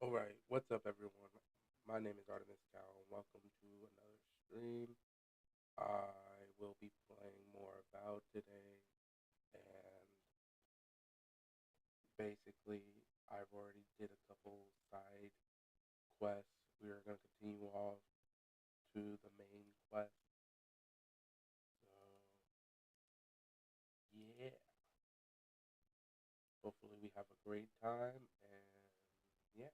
All right, what's up, everyone? My name is Artemis Cow, and welcome to another stream. I will be playing more Avowed today, and basically, I've already did a couple side quests. We are going to continue off to the main quest. So, yeah. Hopefully, we have a great time, and yeah.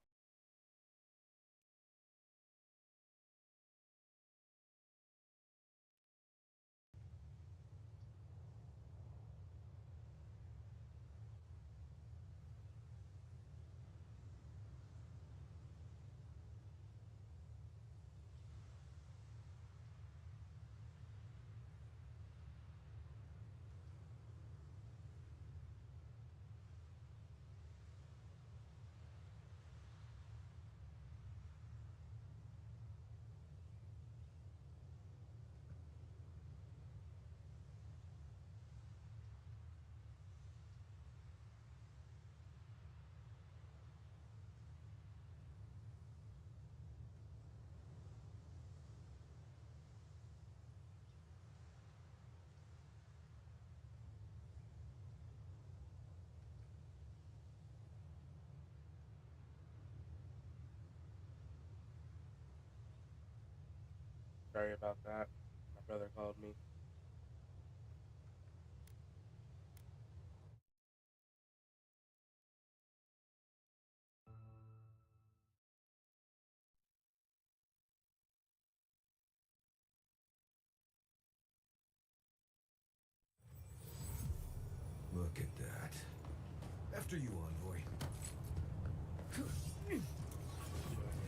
Sorry about that. My brother called me. Look at that. After you, envoy.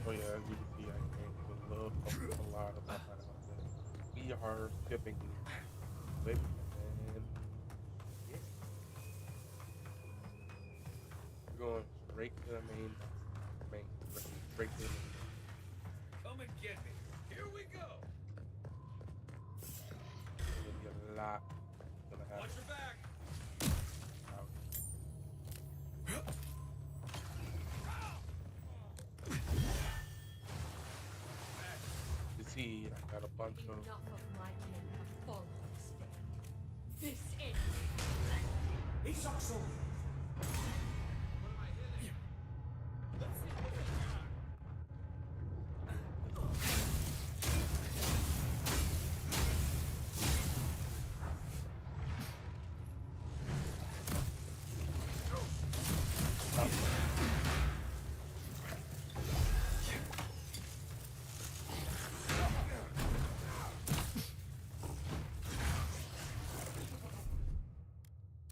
Oh yeah, as you can see, I changed a lot about that outfit. We are skipping quick, and yeah, we're going straight to the straight to the main. Come and get me. Here we go. There's gonna be a lot gonna Watch happen. your back. Out. You see, I got a bunch of. Enough of my men have fallen this day. This ends. Isakso.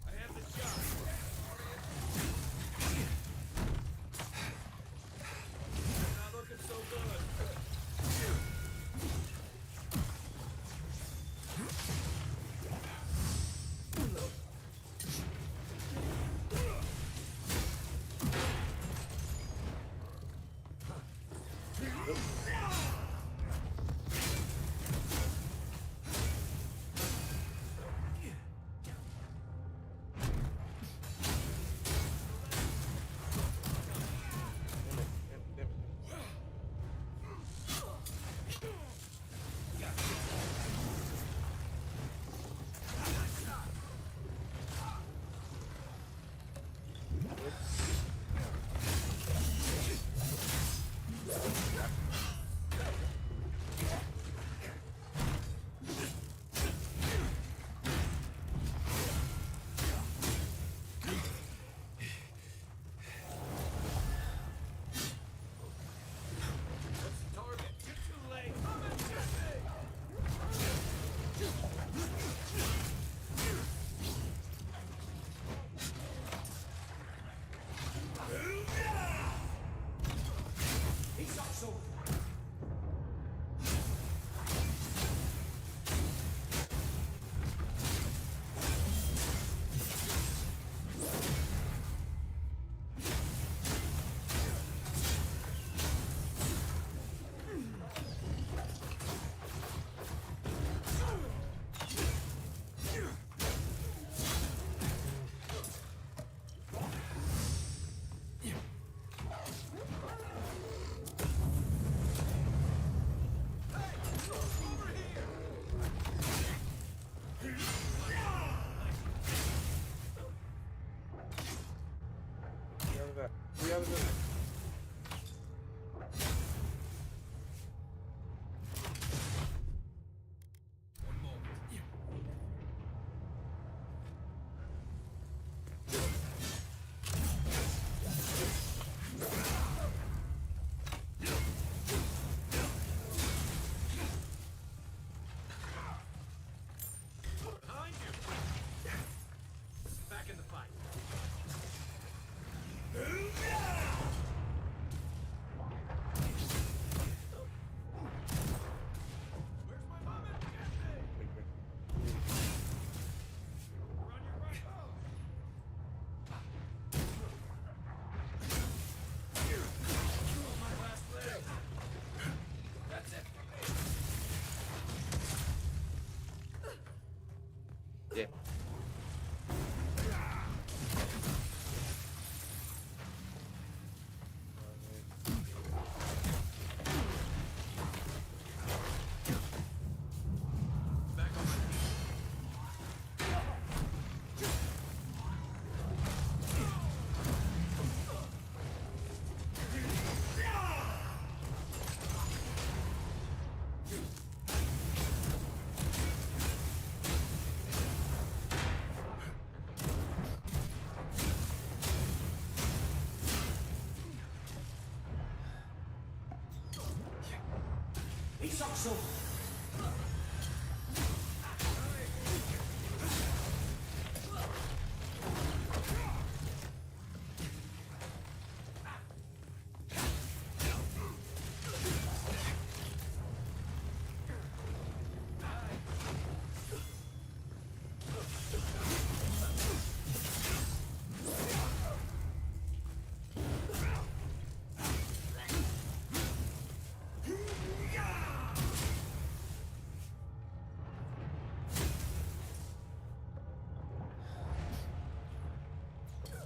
I have the shot. Not looking so good. Damn it.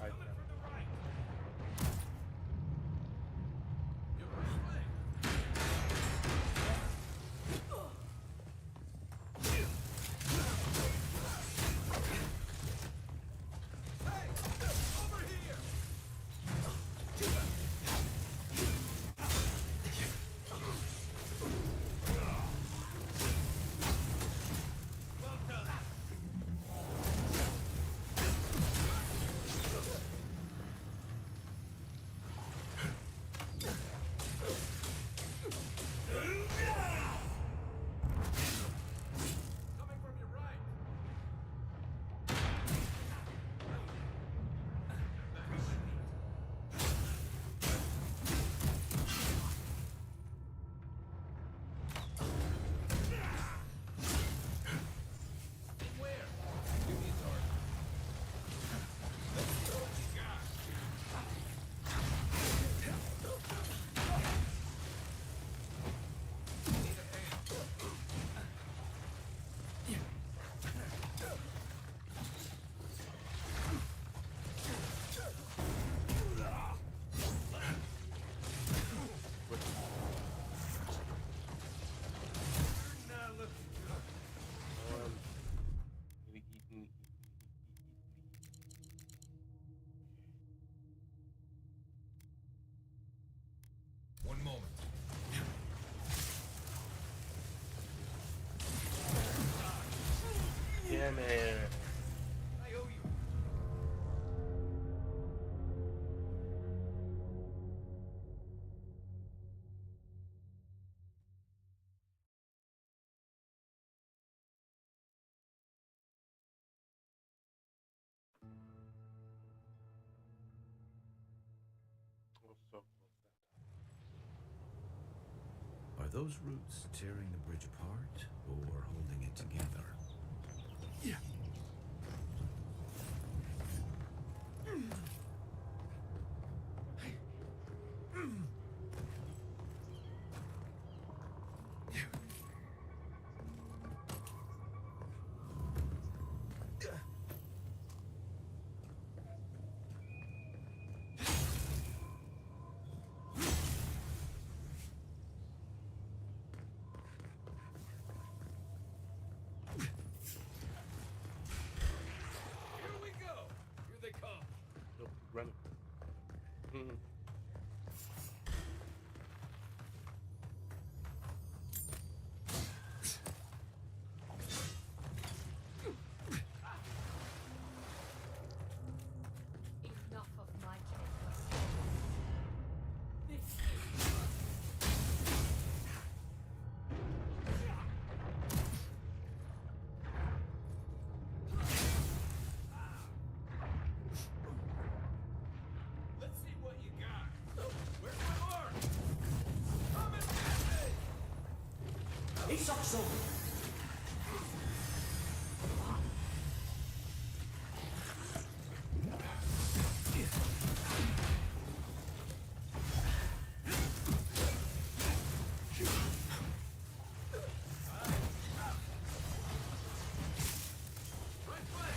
I can. One moment. Damn it. I owe you. I was so close that time. Are those roots tearing the bridge apart or holding it together? Yeah. Here we go. Here they come. Nope, running. Mhm. Enough of my chaos. This Let's see what you got. Where's my mark? Come and get me! Right flank.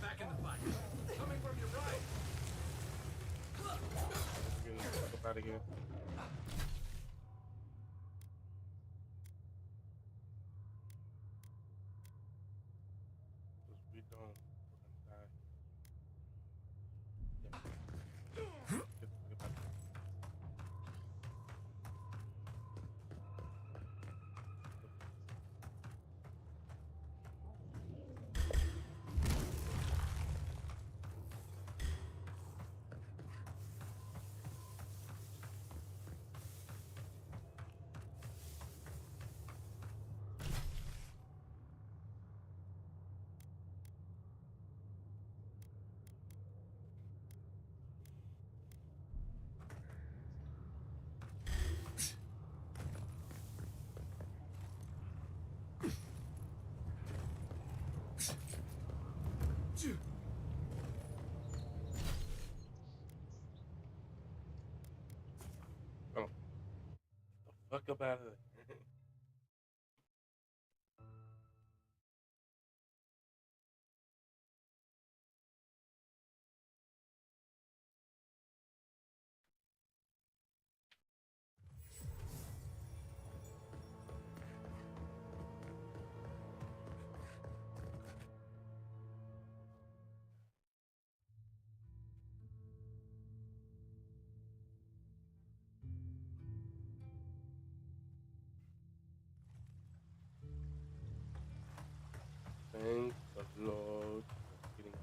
Back in the fight. Coming from your right. Get the fuck up out of here. Because we don't, we're gonna die. Yeah. Get the fuck up out of here. Oh, the fuck up out of there. Thank the Lord for getting out.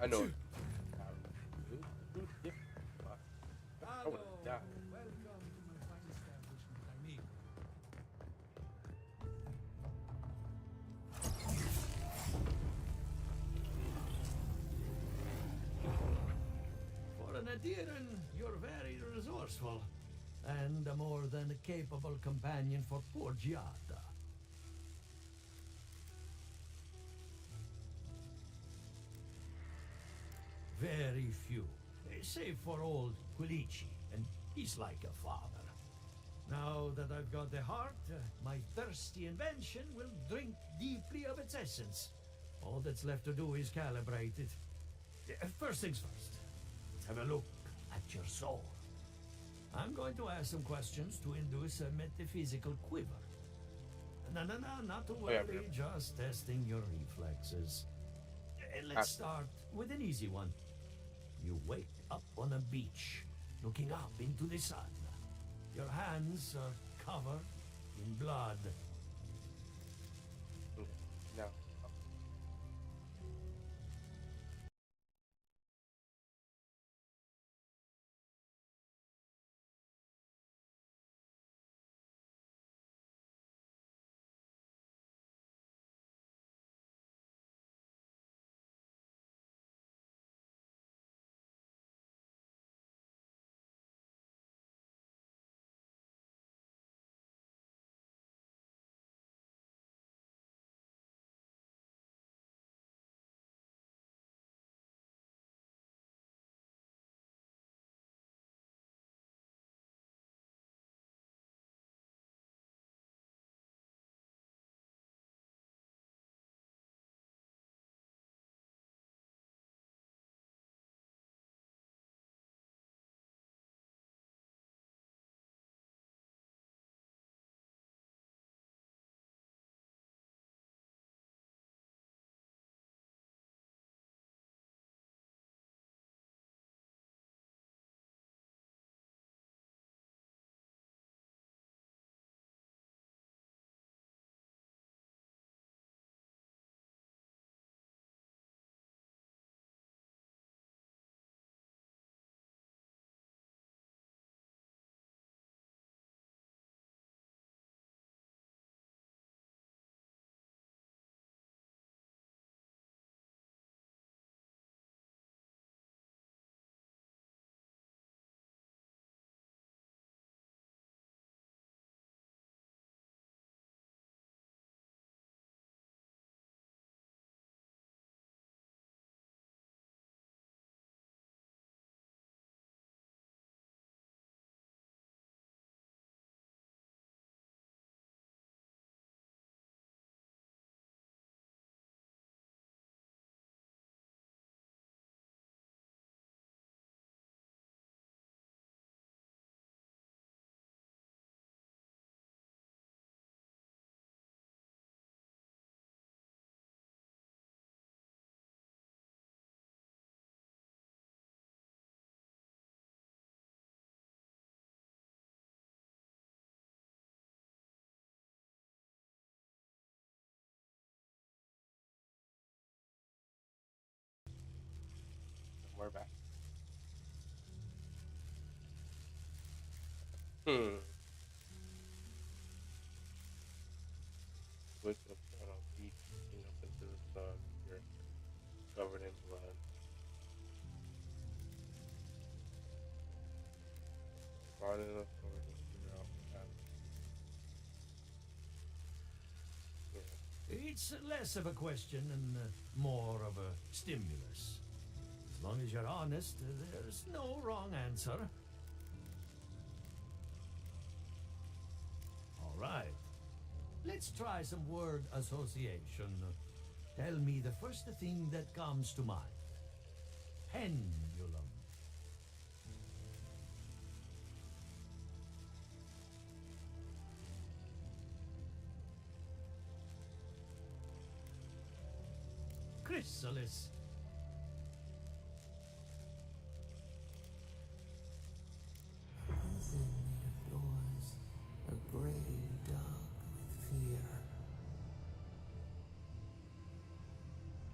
I know it. Dude, yeah. Fuck. I would have died. Welcome to my fine establishment, amigo. For an Adiran, you're very resourceful, and a more than capable companion for poor Giada. Very few, save for old Quilici, and he's like a father. Now that I've got the heart, my thirsty invention will drink deeply of its essence. All that's left to do is calibrate it. First things first, let's have a look at your soul. I'm going to ask some questions to induce a metaphysical quiver. No, not to worry, just testing your reflexes. Let's start with an easy one. You wake up on a beach, looking up into the sun. Your hands are covered in blood. Now, Hmm. Waking up on a beach, looking up into the sun, you're covered in blood. Finding enough story to figure out what happened. Yeah. It's less of a question and more of a stimulus. As long as you're honest, there's no wrong answer. All right. Let's try some word association. Tell me the first thing that comes to mind. Pendulum. Chrysalis. Prison made of yours, a grave dug with fear.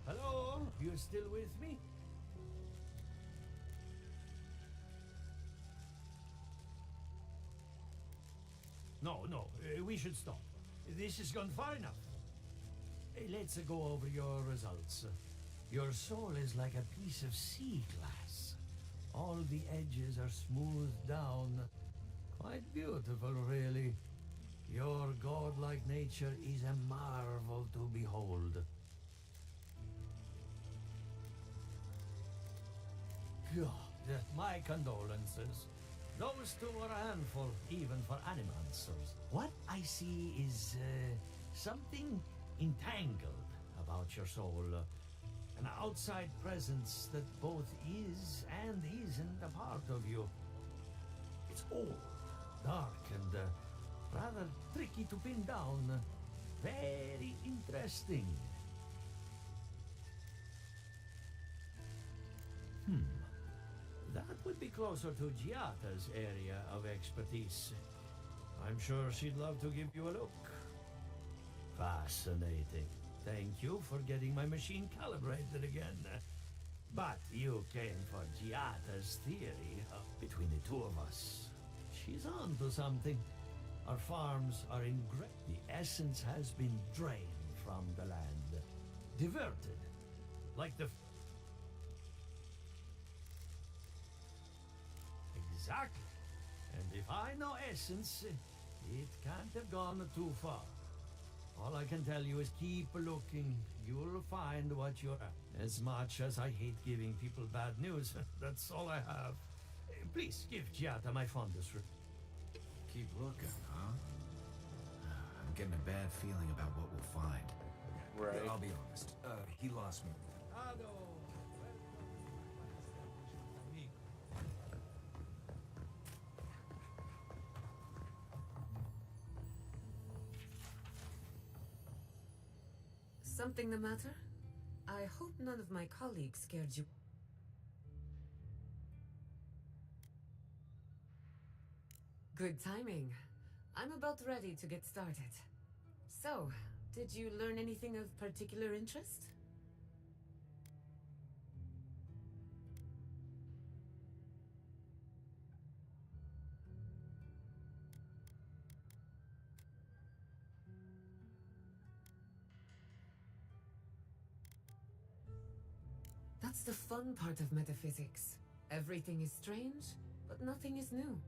Hello? You still with me? No, we should stop. This has gone far enough. Let's go over your results. Your soul is like a piece of sea glass. All the edges are smoothed down. Quite beautiful, really. Your godlike nature is a marvel to behold. God, my condolences. Those two are a handful, even for animancers. What I see is something entangled about your soul. An outside presence that both is and isn't a part of you. It's old, dark, and rather tricky to pin down. Very interesting. That would be closer to Giata's area of expertise. I'm sure she'd love to give you a look. Fascinating. Thank you for getting my machine calibrated again. But you came for Giata's theory between the two of us. She's on to something. Our farms are in The essence has been drained from the land. Diverted. Like the... Exactly. And if I know essence, it can't have gone too far. All I can tell you is keep looking. You'll find what you're at. As much as I hate giving people bad news, that's all I have. Please give Giata my fondest. Keep looking, huh? I'm getting a bad feeling about what we'll find. Right. I'll be honest. He lost me. Something the matter? I hope none of my colleagues scared you. Good timing. I'm about ready to get started. So, did you learn anything of particular interest? That's the fun part of metaphysics. Everything is strange, but nothing is new.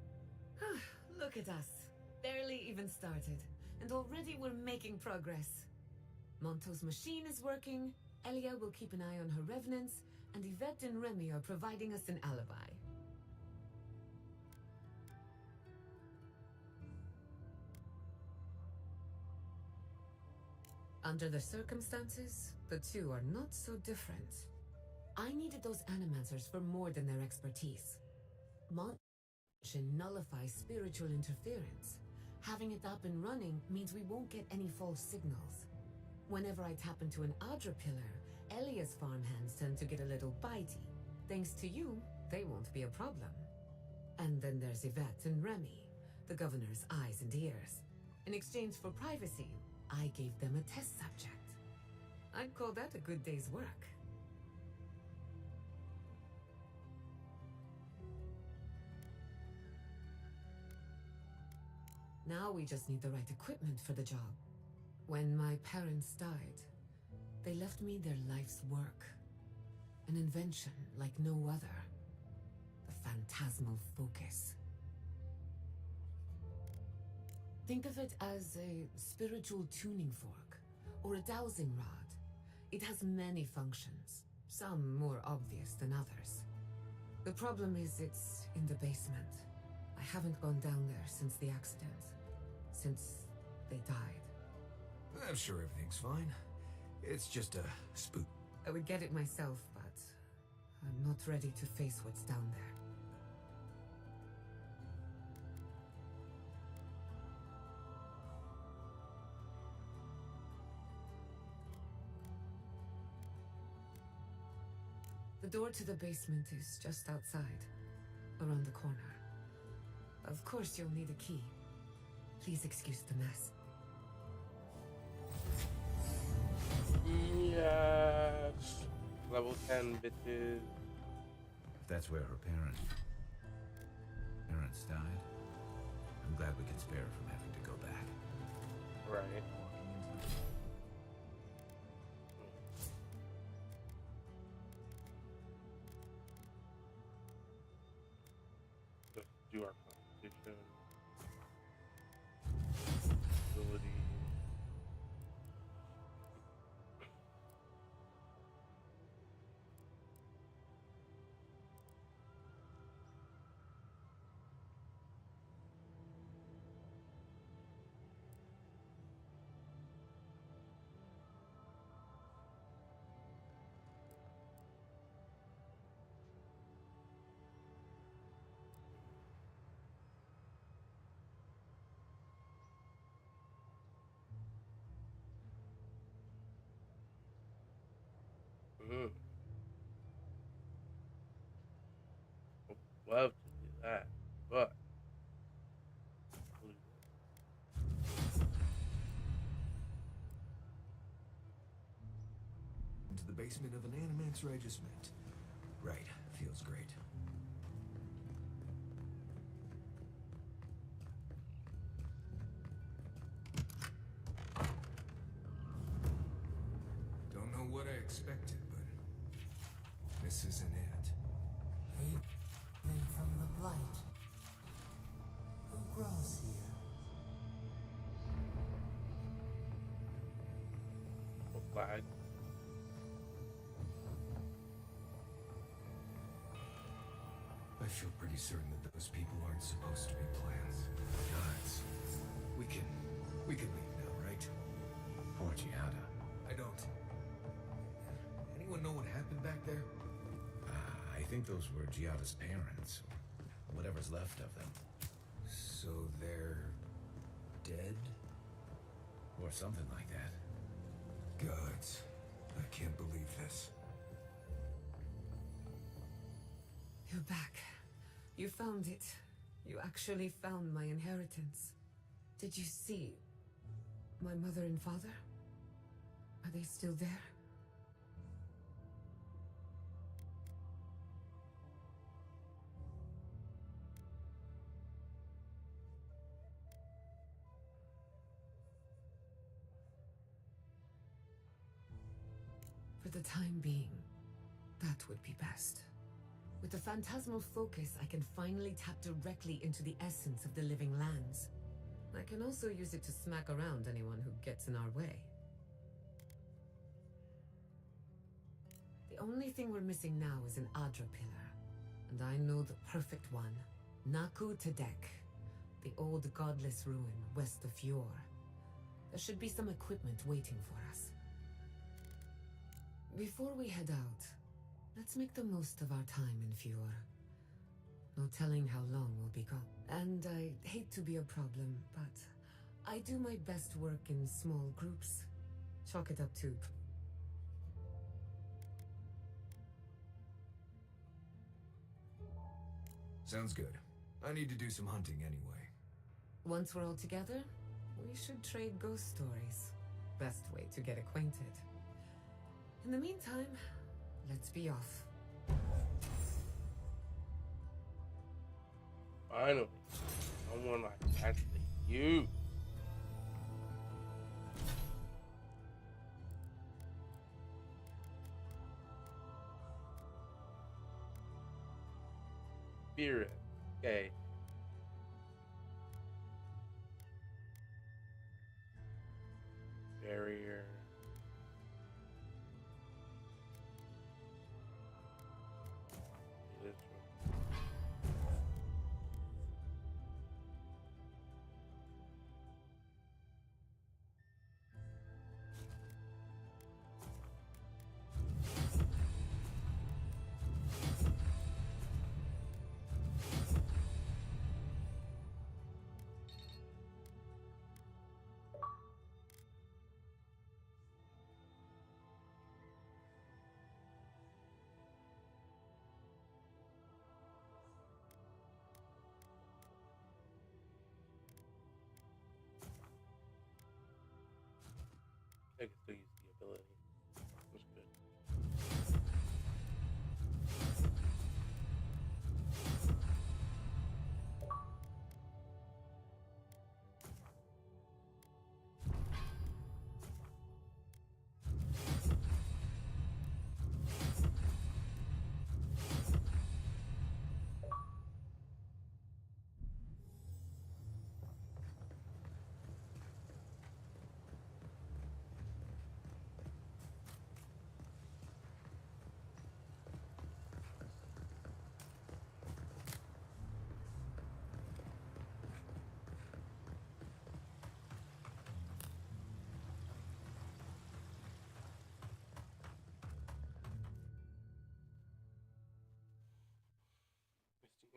Look at us. Barely even started, and already we're making progress. Monto's machine is working, Elia will keep an eye on her revenants, and Yvette and Remy are providing us an alibi. Under the circumstances, the two are not so different. I needed those animancers for more than their expertise. Monto nullifies spiritual interference. Having it up and running means we won't get any false signals. Whenever I tap into an Adra pillar, Elia's farmhands tend to get a little bitey. Thanks to you, they won't be a problem. And then there's Yvette and Remy, the governor's eyes and ears. In exchange for privacy, I gave them a test subject. I'd call that a good day's work. Now we just need the right equipment for the job. When my parents died, they left me their life's work. An invention like no other. The phantasmal focus. Think of it as a spiritual tuning fork, or a dowsing rod. It has many functions, some more obvious than others. The problem is it's in the basement. I haven't gone down there since the accident. Since they died. I'm sure everything's fine. It's just a spook. I would get it myself, but I'm not ready to face what's down there. The door to the basement is just outside, around the corner. Of course you'll need a key. Please excuse the mess. Yes. Level 10 bitches. If that's where her parents died, I'm glad we can spare her from having to go back. Right. Let's do our constitution. Ability. Mm. Would love to do that, but Into the basement of an animancer I just met. Right, feels great. Don't know what I expected, but this isn't it. Haven from the blight. Who grows here? flag. I feel pretty certain that those people aren't supposed to be plants. Guys, we can leave now, right? Poor Giada. I don't. Anyone know what happened back there? I think those were Giada's parents, or whatever's left of them. So they're dead? Or something like that. Gods, I can't believe this. You're back. You found it. You actually found my inheritance. Did you see my mother and father? Are they still there? For the time being, that would be best. With the phantasmal focus, I can finally tap directly into the essence of the living lands. I can also use it to smack around anyone who gets in our way. The only thing we're missing now is an Adra pillar, and I know the perfect one. Naku Tedek, the old godless ruin west of Fjord. There should be some equipment waiting for us. Before we head out, let's make the most of our time in Fjord. No telling how long we'll be gone. And I hate to be a problem, but I do my best work in small groups. Chalk it up to... Sounds good. I need to do some hunting anyway. Once we're all together, we should trade ghost stories. Best way to get acquainted. In the meantime, let's be off. Finally, someone I can actually You. Spirit. Okay. Barrier. This one. I can still use the ability. That's good.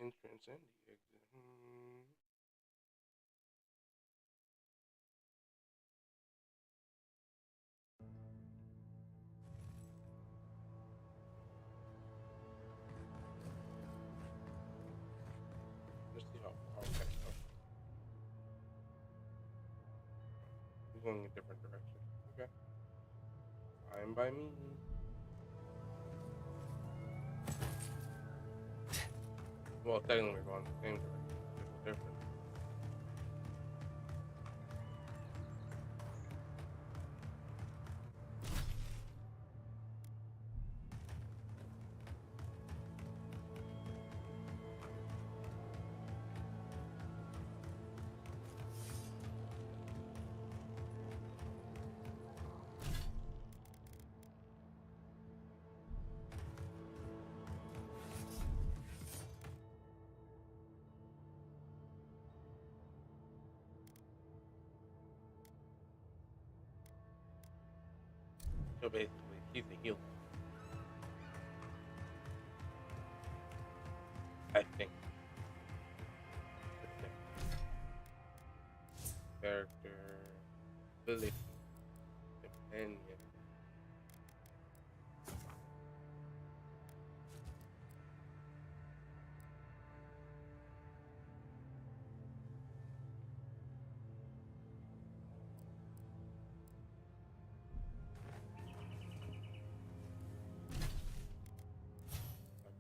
It's the entrance and the exit. Let's see how far. Okay. We're going a different direction. Okay. Fine by me. Well, technically we're going the same direction. Just different. So basically, he's the healer. I think. Character, ability, companion.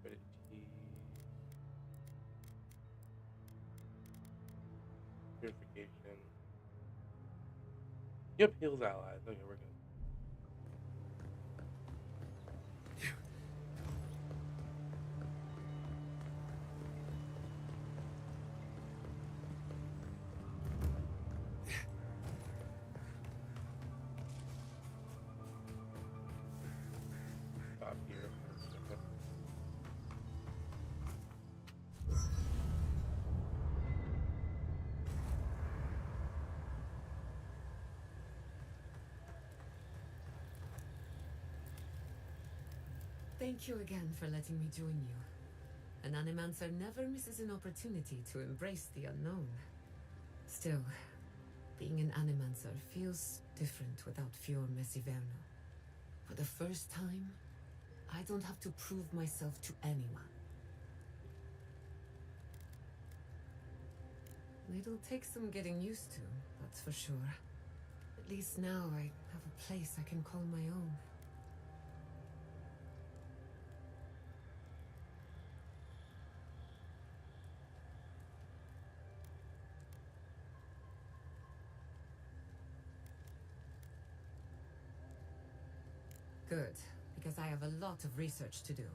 Ability. Purification. Yep, heals allies. Okay, we're good. Stop here. Thank you again for letting me join you. An animancer never misses an opportunity to embrace the unknown. Still, being an animancer feels different without Fior Messiverno. For the first time, I don't have to prove myself to anyone. It'll take some getting used to, that's for sure. At least now I have a place I can call my own. Good, because I have a lot of research to do,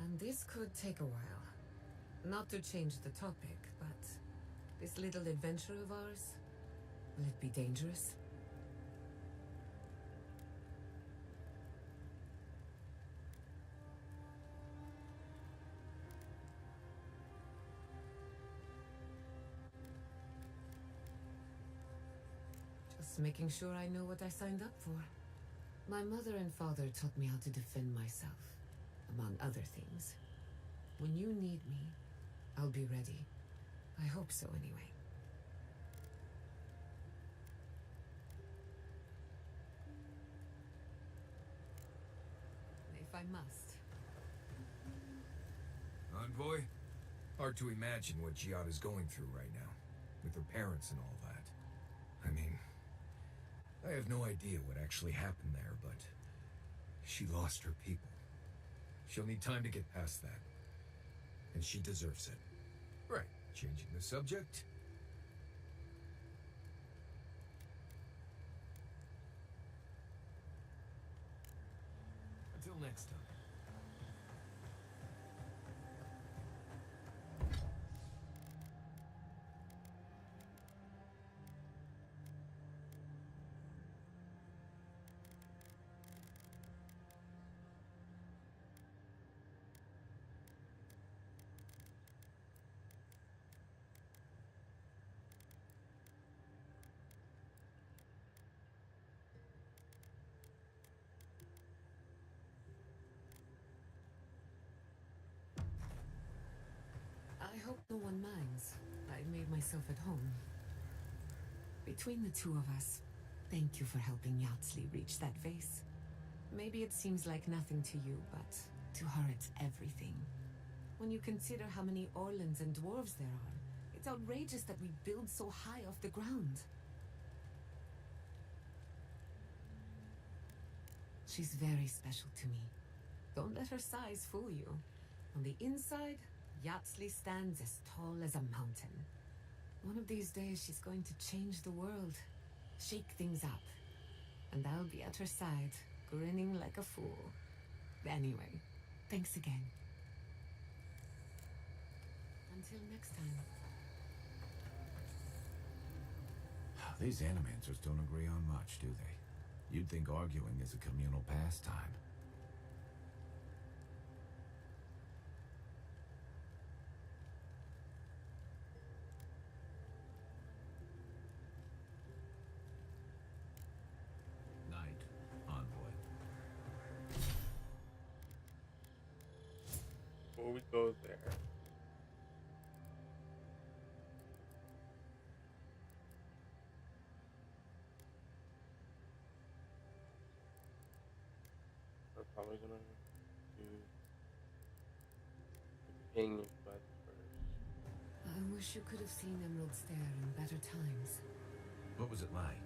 and this could take a while. Not to change the topic, but this little adventure of ours, will it be dangerous? Just making sure I know what I signed up for. My mother and father taught me how to defend myself, among other things. When you need me, I'll be ready. I hope so, anyway. If I must. Envoy? Hard to imagine what Giada's going through right now, with her parents and all that. I mean, I have no idea what actually happened there, but she lost her people. She'll need time to get past that. And she deserves it. Right, changing the subject? Until next time. I hope no one minds. I made myself at home. Between the two of us, thank you for helping Yatsley reach that vase. Maybe it seems like nothing to you, but to her it's everything. When you consider how many Orlans and dwarves there are, it's outrageous that we build so high off the ground. She's very special to me. Don't let her size fool you. On the inside, Yatsley stands as tall as a mountain. One of these days, she's going to change the world, shake things up. And I'll be at her side, grinning like a fool. Anyway, thanks again. Until next time. These animancers don't agree on much, do they? You'd think arguing is a communal pastime. Night, Envoy. Before we go there, we're probably gonna do the companion quest first. I wish you could have seen Emerald Stair in better times. What was it like?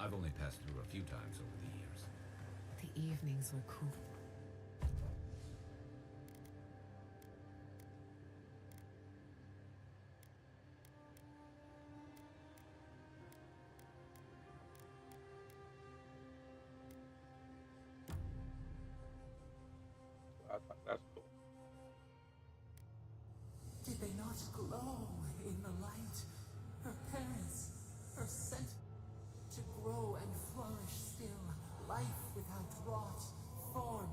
I've only passed through a few times over the years. The evenings were cool. I thought that's cool. Did they not glow in the light? Her parents, her sent to grow and flourish still, life without rot, form.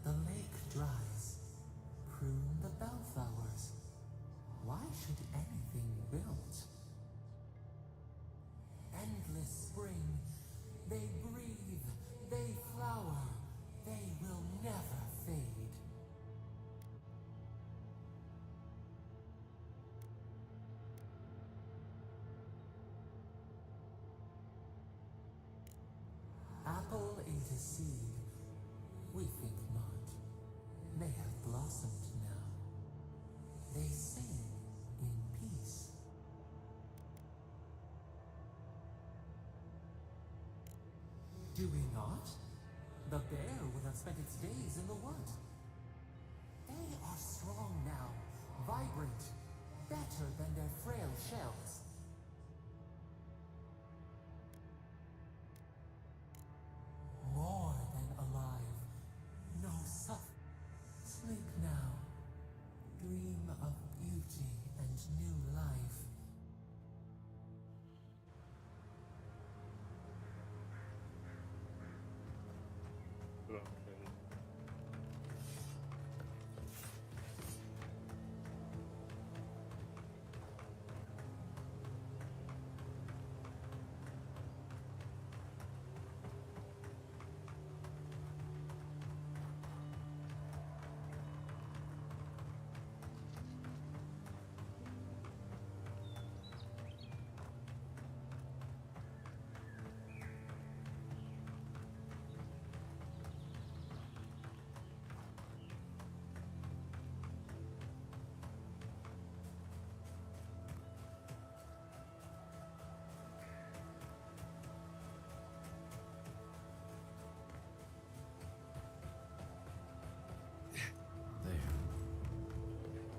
The lake dries. Prune the bellflowers. Why should anything wilt? Endless spring. They breathe. They flower. They will never fade. Apple ate a seed. We think not. They have blossomed now. They sing in peace. Do we not? The bear would have spent its days in the wood. They are strong now, vibrant, better than their frail shells. More than alive, no suffering. Sleep now. Dream of beauty and new life. Okay. There.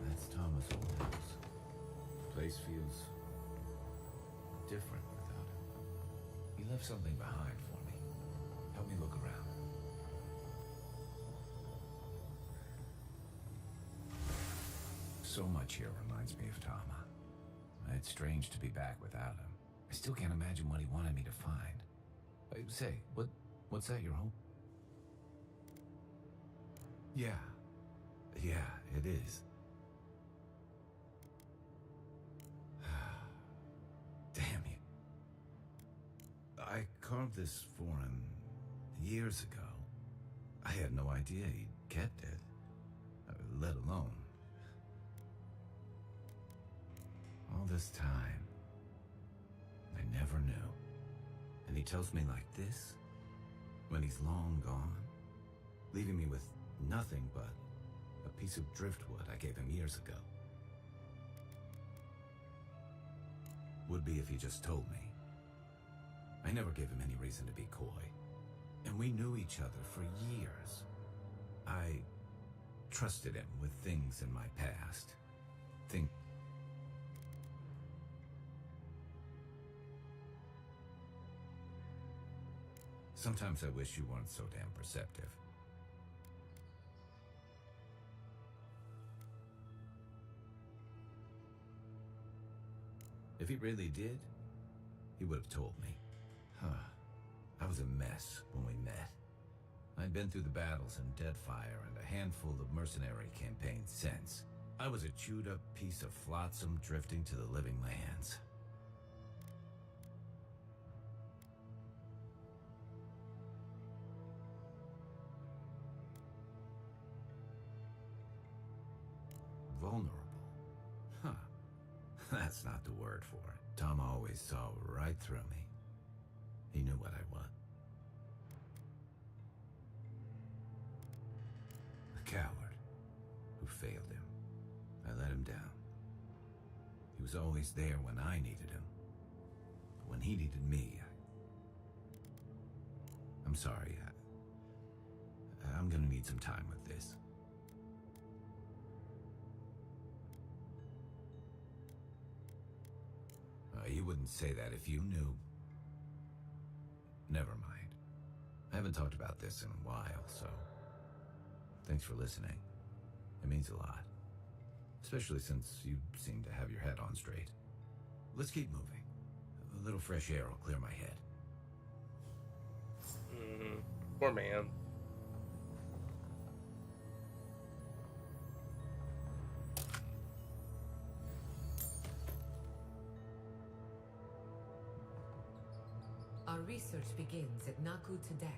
That's Thomas' old house. Place feels different without him. He left something behind for me. Help me look around. So much here reminds me of Tama. It's strange to be back without him. I still can't imagine what he wanted me to find. Say, what's that, your home? Yeah. Yeah, it is. Damn you. I carved this for him years ago. I had no idea he'd kept it, let alone. All this time, I never knew. And he tells me like this, when he's long gone, leaving me with nothing but a piece of driftwood I gave him years ago. Would be if he just told me. I never gave him any reason to be coy. And we knew each other for years. I trusted him with things in my past. Sometimes I wish you weren't so damn perceptive. If he really did, he would have told me. I was a mess when we met. I'd been through the battles in Deadfire and a handful of mercenary campaigns since. I was a chewed-up piece of flotsam drifting to the living lands. Vulnerable. Huh. That's not the word for it. Tom always saw right through me. He knew what I was. A coward who failed him. I let him down. He was always there when I needed him. When he needed me, I'm sorry. I'm gonna need some time with this. You wouldn't say that if you knew. Never mind. I haven't talked about this in a while, so thanks for listening. It means a lot. Especially since you seem to have your head on straight. Let's keep moving. A little fresh air will clear my head. Poor man. Our research begins at Naku Tadek.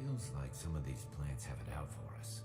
Feels like some of these plants have it out for us.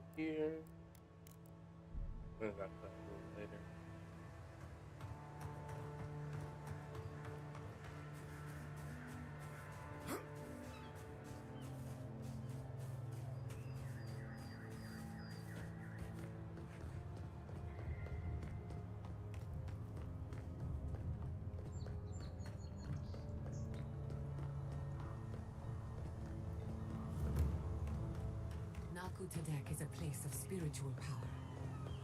go here. When is that plan? A little later. Tadek is a place of spiritual power.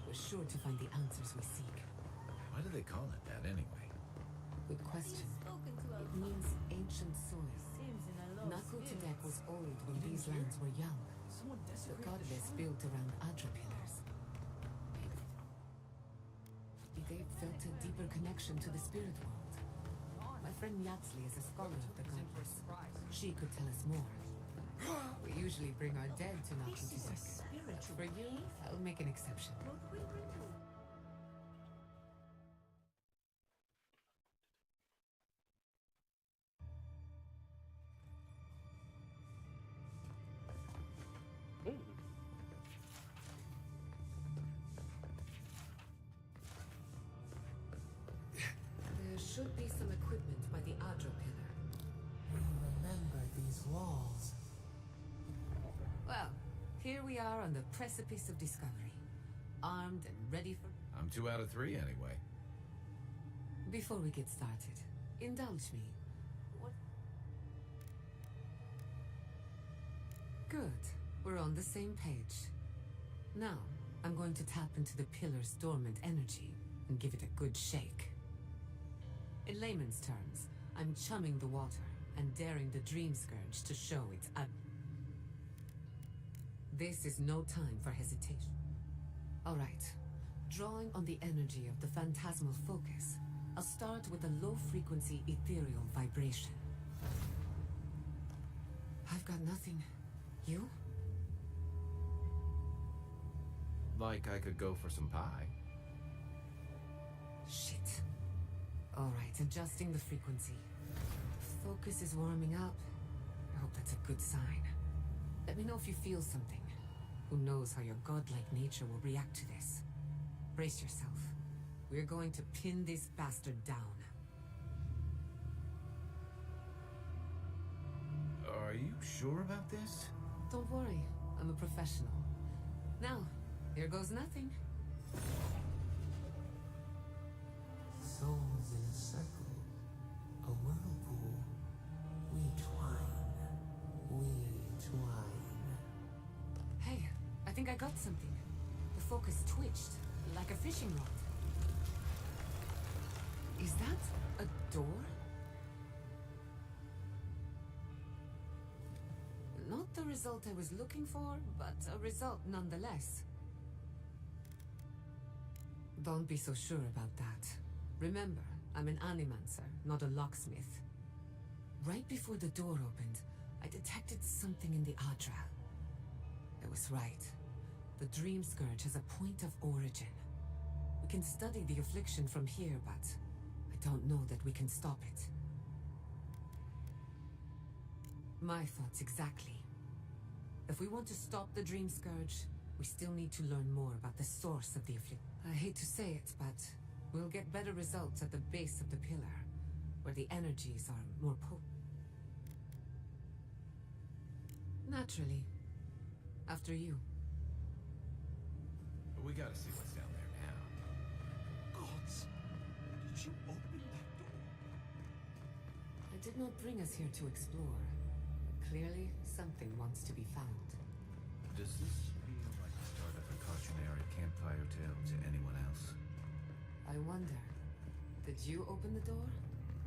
We're sure to find the answers we seek. Why do they call it that anyway? Good question. It means ancient soil. Naku Tadek was old when these lands were young. The godless built around Adra pillars. They felt a deeper connection to the spirit world. My friend Yatsley is a scholar of the godless. She could tell us more. We usually bring our dead to Naku Tadek. For you, I'll make an exception. There should be some equipment by the Adra pillar. We remember these walls. Well, here we are on the precipice of discovery. Armed and ready for... I'm 2 out of 3 anyway. Before we get started, indulge me. What? Good. We're on the same page. Now, I'm going to tap into the pillar's dormant energy and give it a good shake. In layman's terms, I'm chumming the water and daring the Dream Scourge to show its This is no time for hesitation. All right. Drawing on the energy of the phantasmal focus, I'll start with a low-frequency ethereal vibration. I've got nothing. You? Like I could go for some pie. Shit. All right, adjusting the frequency. The focus is warming up. I hope that's a good sign. Let me know if you feel something. Who knows how your godlike nature will react to this. Brace yourself. We're going to pin this bastard down. Are you sure about this? Don't worry, I'm a professional. Now, here goes nothing. Souls in a circle, a whirlpool. We twine. Hey, I think I got something. The focus twitched, like a fishing rod. Is that a door? Not the result I was looking for, but a result nonetheless. Don't be so sure about that. Remember, I'm an animancer, not a locksmith. Right before the door opened, I detected something in the Adra. I was right. The Dream Scourge has a point of origin. We can study the affliction from here, but I don't know that we can stop it. My thoughts exactly. If we want to stop the Dream Scourge, we still need to learn more about the source of the affliction. I hate to say it, but we'll get better results at the base of the pillar, where the energies are more potent. Naturally. After you. We gotta see what's down there now. Gods, did you open that door? I did not bring us here to explore. Clearly, something wants to be found. Does this feel like the start of a cautionary campfire tale to anyone else? I wonder, did you open the door?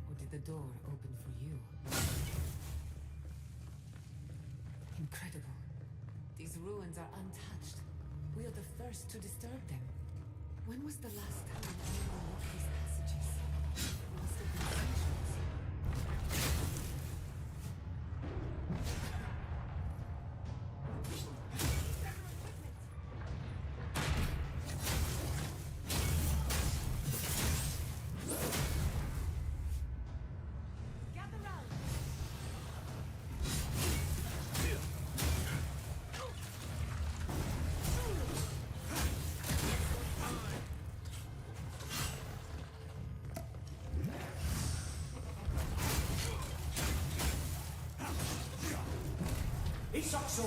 Or did the door open for you? Incredible. These ruins are untouched. We are the first to disturb them. When was the last time anyone walked these passages? It must have been centuries. Isakso!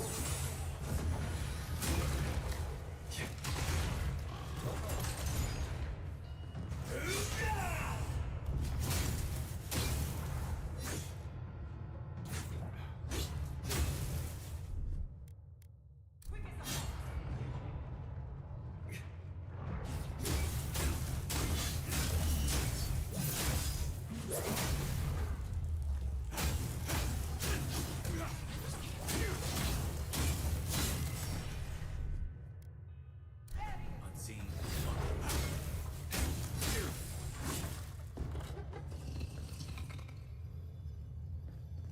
Unseen.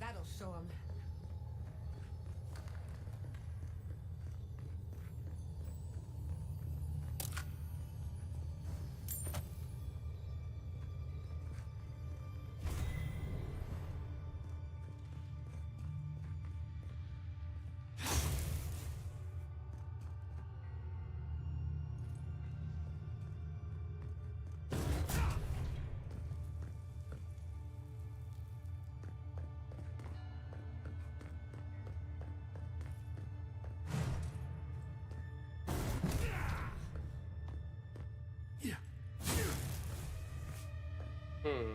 That'll show him. Hmm.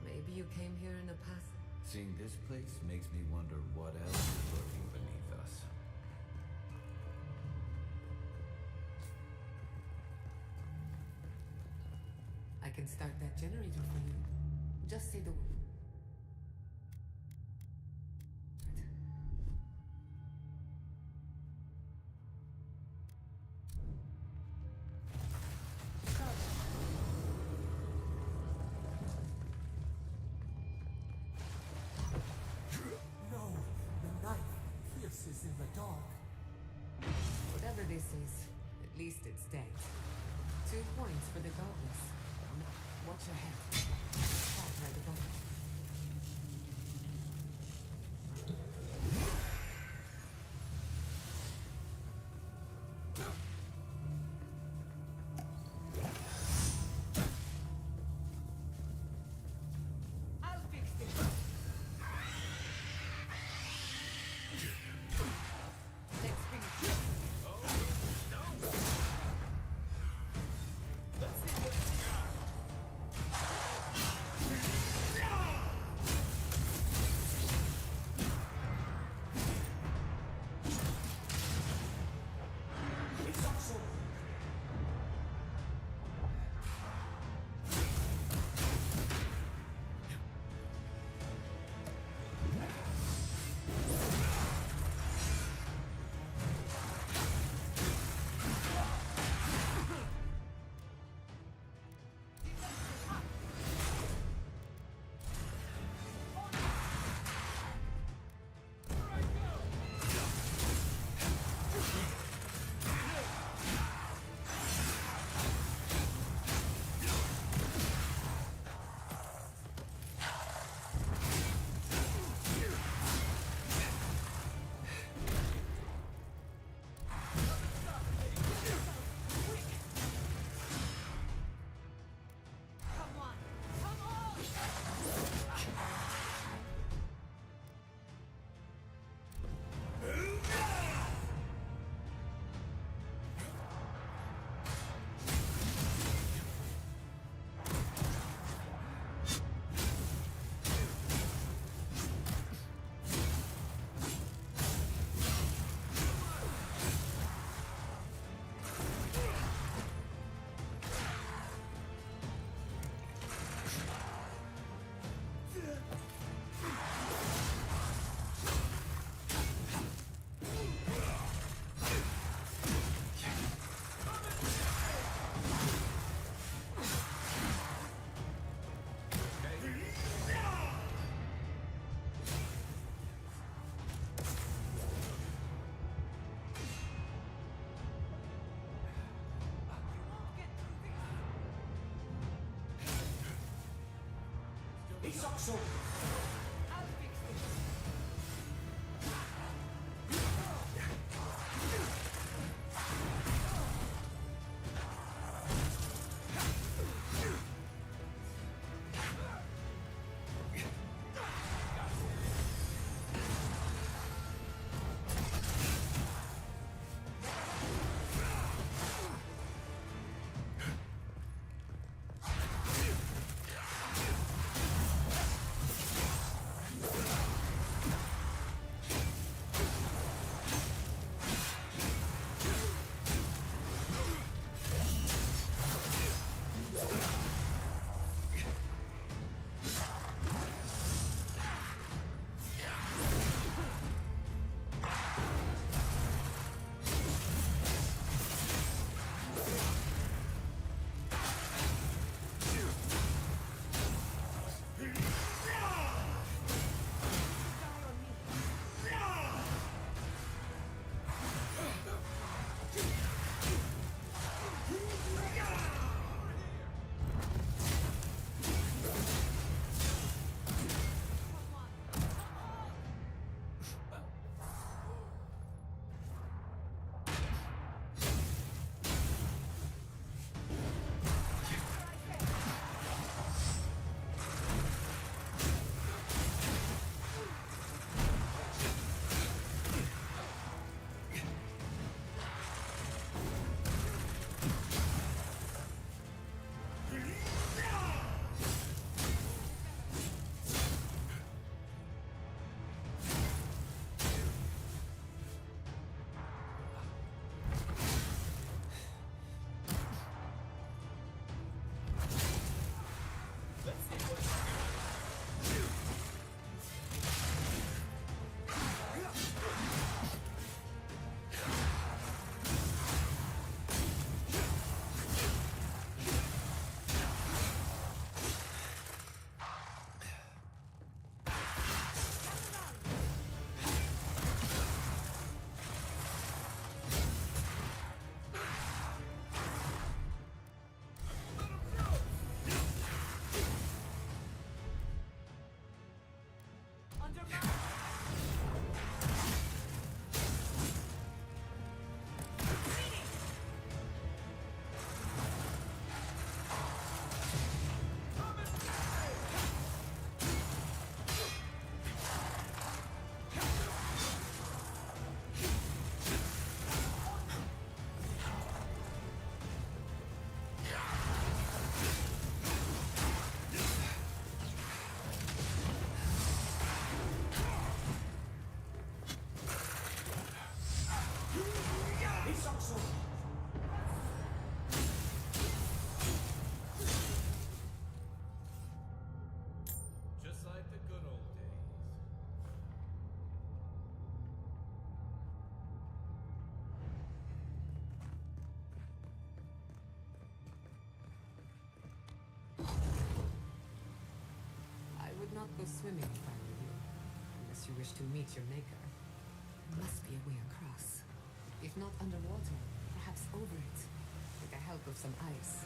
Maybe you came here in the past. Seeing this place makes me wonder what else is lurking beneath us. I can start that generator for you. Just say the word. No, the knife pierces in the dark. Whatever this is, at least it's dead. 2 points for the godless. Watch your head. Stop right above it. I'll fix it. Let's finish it. Isakso! I'll fix this. Just like the good old days. I would not go swimming if I were you, unless you wish to meet your maker. There must be a way across. If not underwater, perhaps over it, with the help of some ice.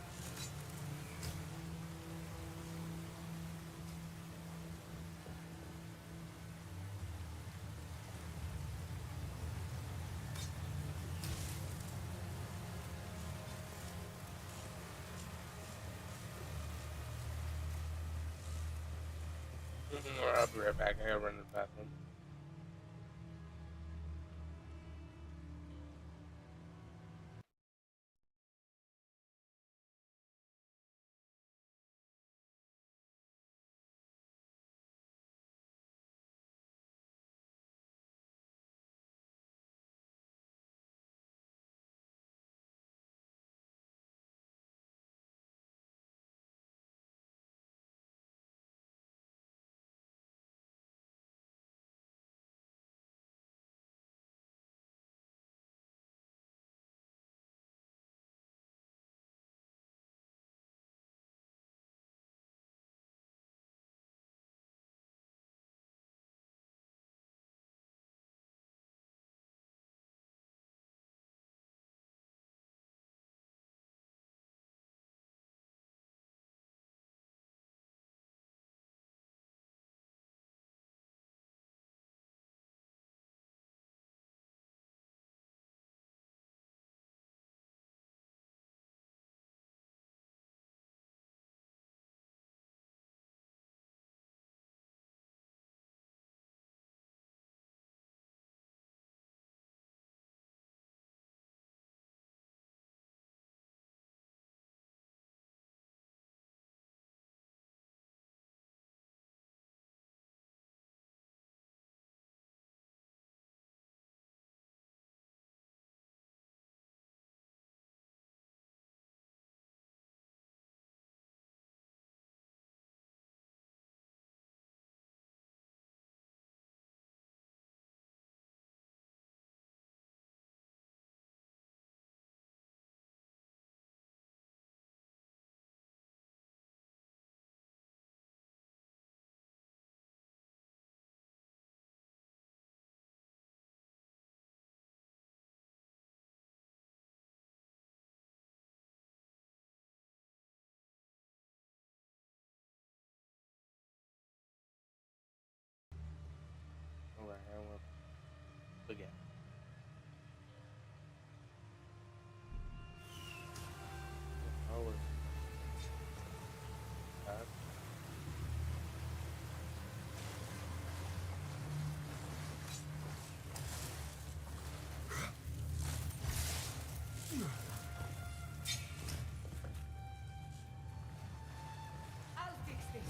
I'll be right back. I gotta run to the bathroom. Alright, I want to again. Power. That. I'll fix this.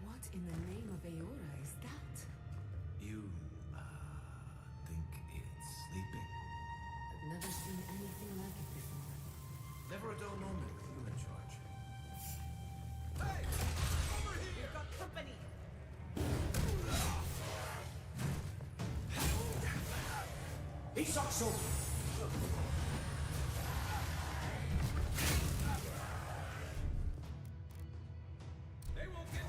What in the name of Aora is that? You, think it's sleeping? I've never seen anything like it before. Never a dull moment with you in charge. We've got company! Isakso! They won't get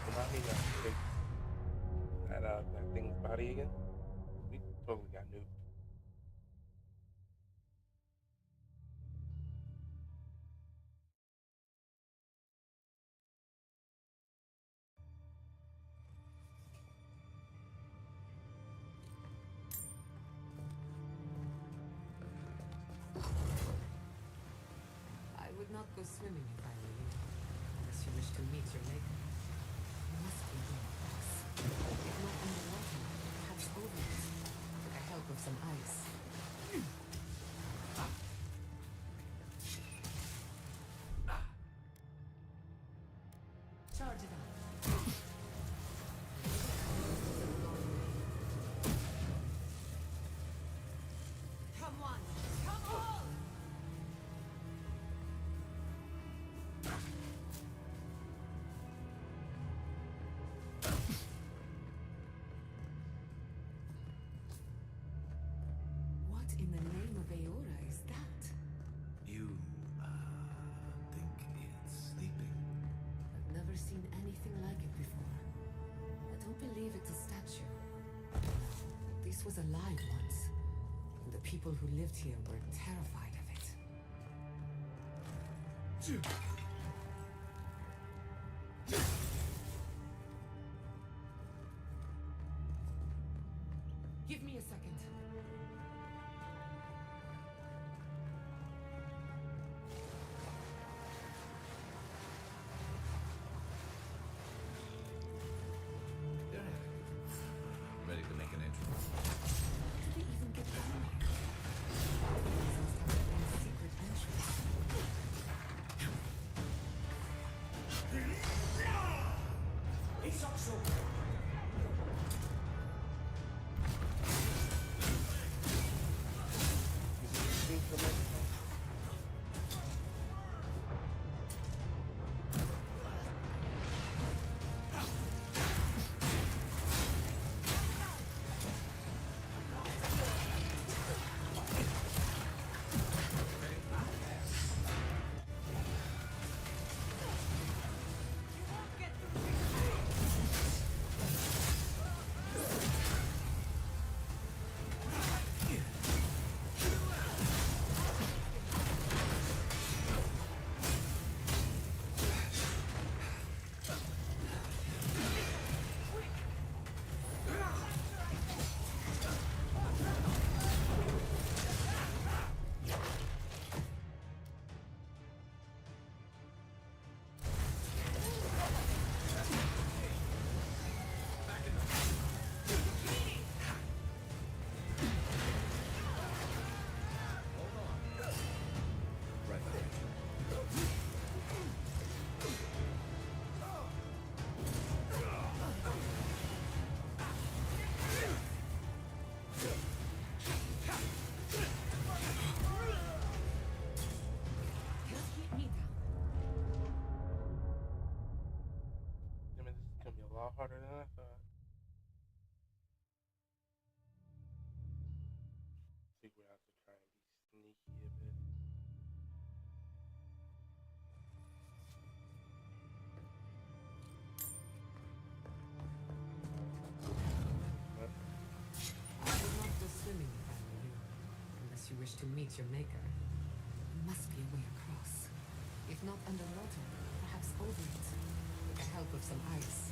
Remind me not to fix that thing's body again. We totally got nuked. I would not go swimming if I were you, unless you wish to meet your maker. You must be going across. If not underwater, perhaps over it, with the help of some ice. Charge it up. Come on! Come on! What in the name of Aora is that? You, think it's sleeping? I've never seen anything like it before. I don't believe it's a statue. This was alive once, and the people who lived here were terrified of it. Give me a second. They're ready to make an entrance. How did they even get down here? This must have been a secret entrance. Think the next time. harder than I thought. I think we have to try and be sneaky a bit. I will not go swimming if I were you, unless you wish to meet your maker. There must be a way across. If not underwater, perhaps over it with the help of some ice.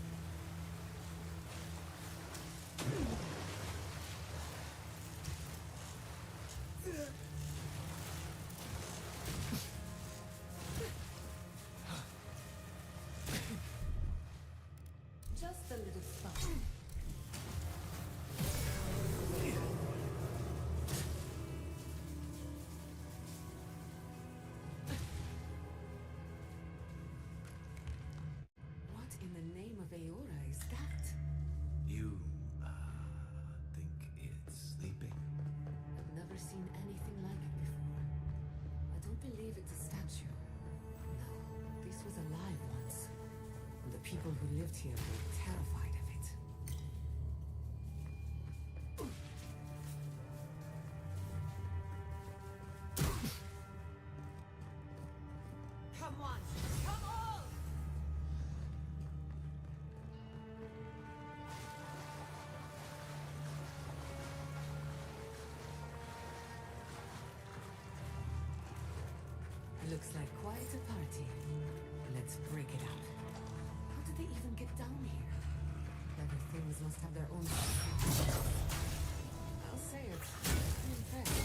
Just a little spark. What in the name of Aora is that? You, think it's sleeping? I've never seen anything like it before. I don't believe it's a statue. No, this was alive once. And the people who lived here were terrified of it. Come on! Come on! Looks like quite a party. Let's break it up. How did they even get down here? Clever things must have their own secrets. I'll say it. I'm impressed.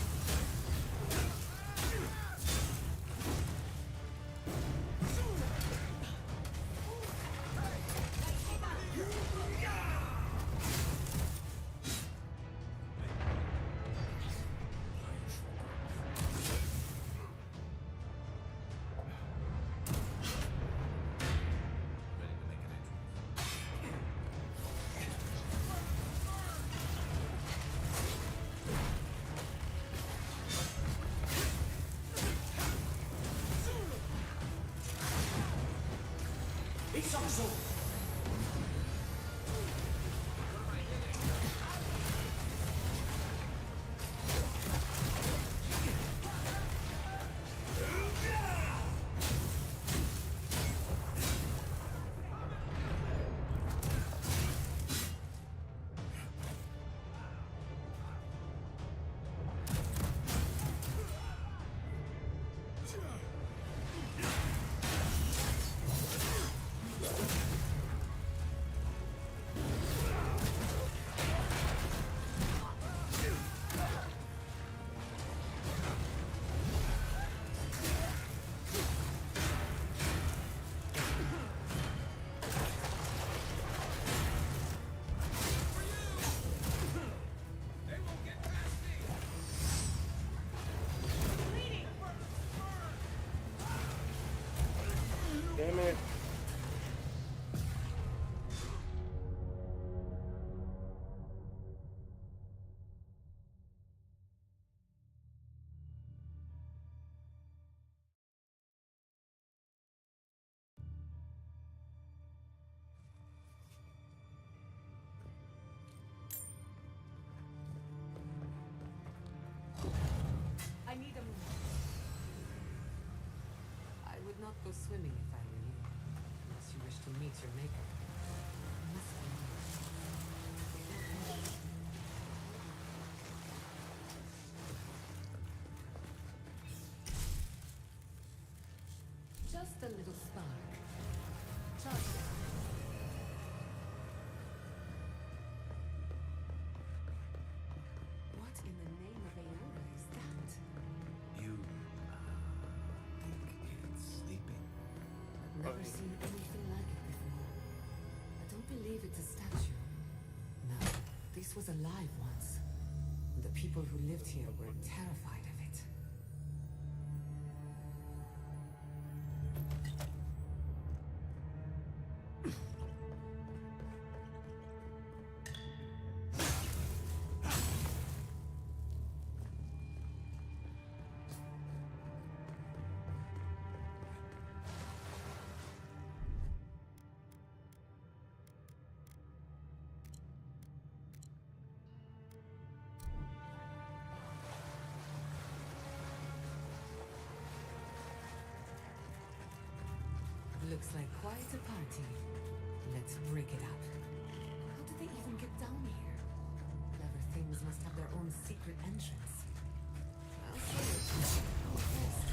Ready to make an entrance? It's also. Damn it. I need a move. I would not go swimming if I were you. Unless you wish to meet your maker. Must be just a little spark. Charge it. What in the name of Aora is that? You, think it's sleeping? I've never seen anything like it before. I don't believe it's a statue. No, this was alive once. And the people who lived here were terrified of it. Looks like quite a party. Let's break it up. How did they even get down here? Clever things must have their own secret entrance. I'll say it. I'm impressed.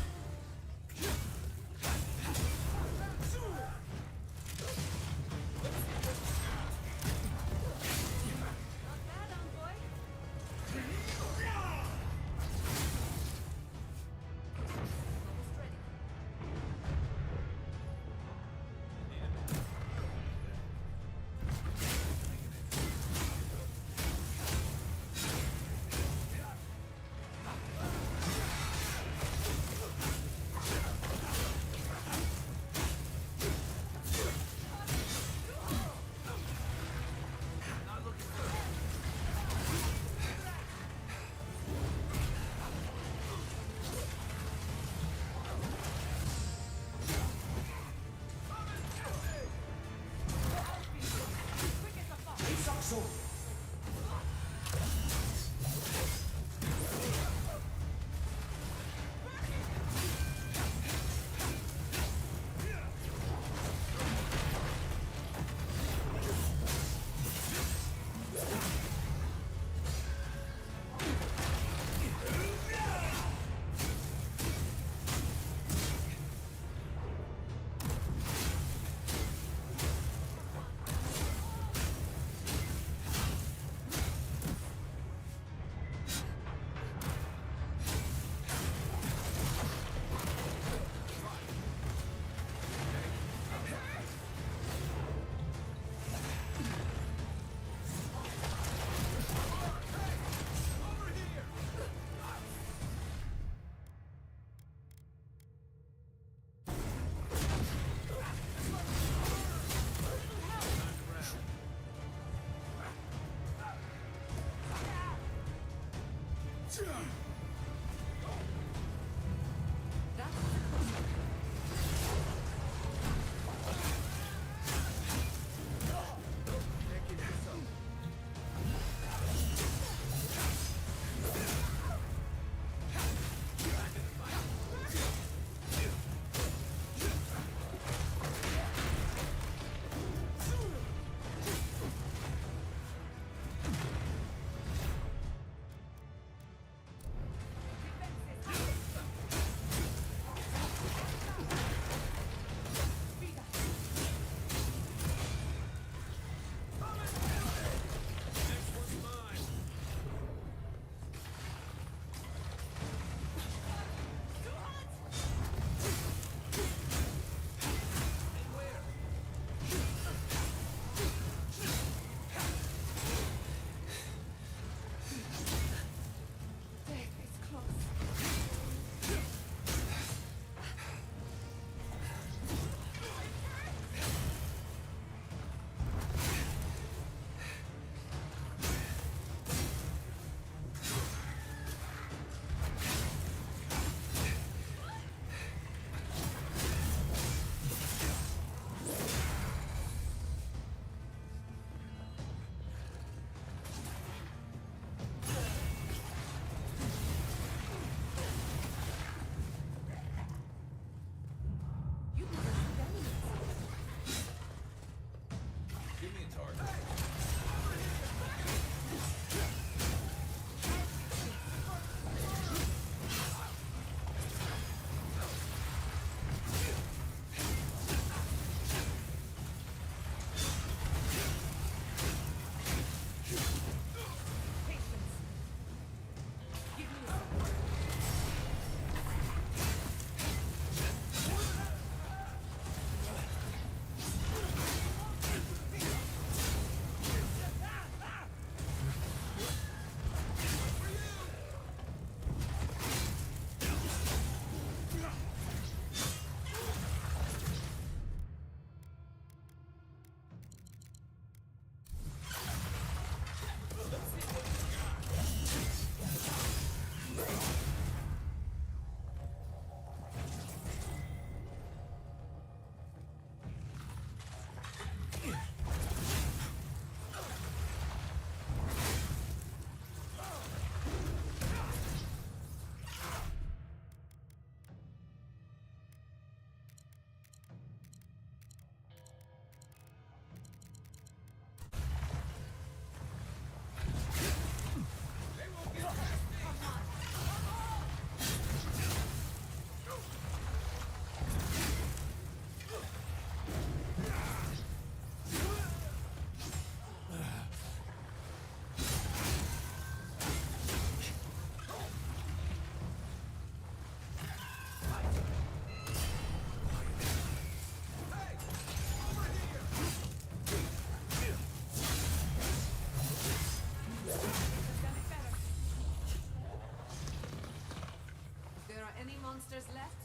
monsters left?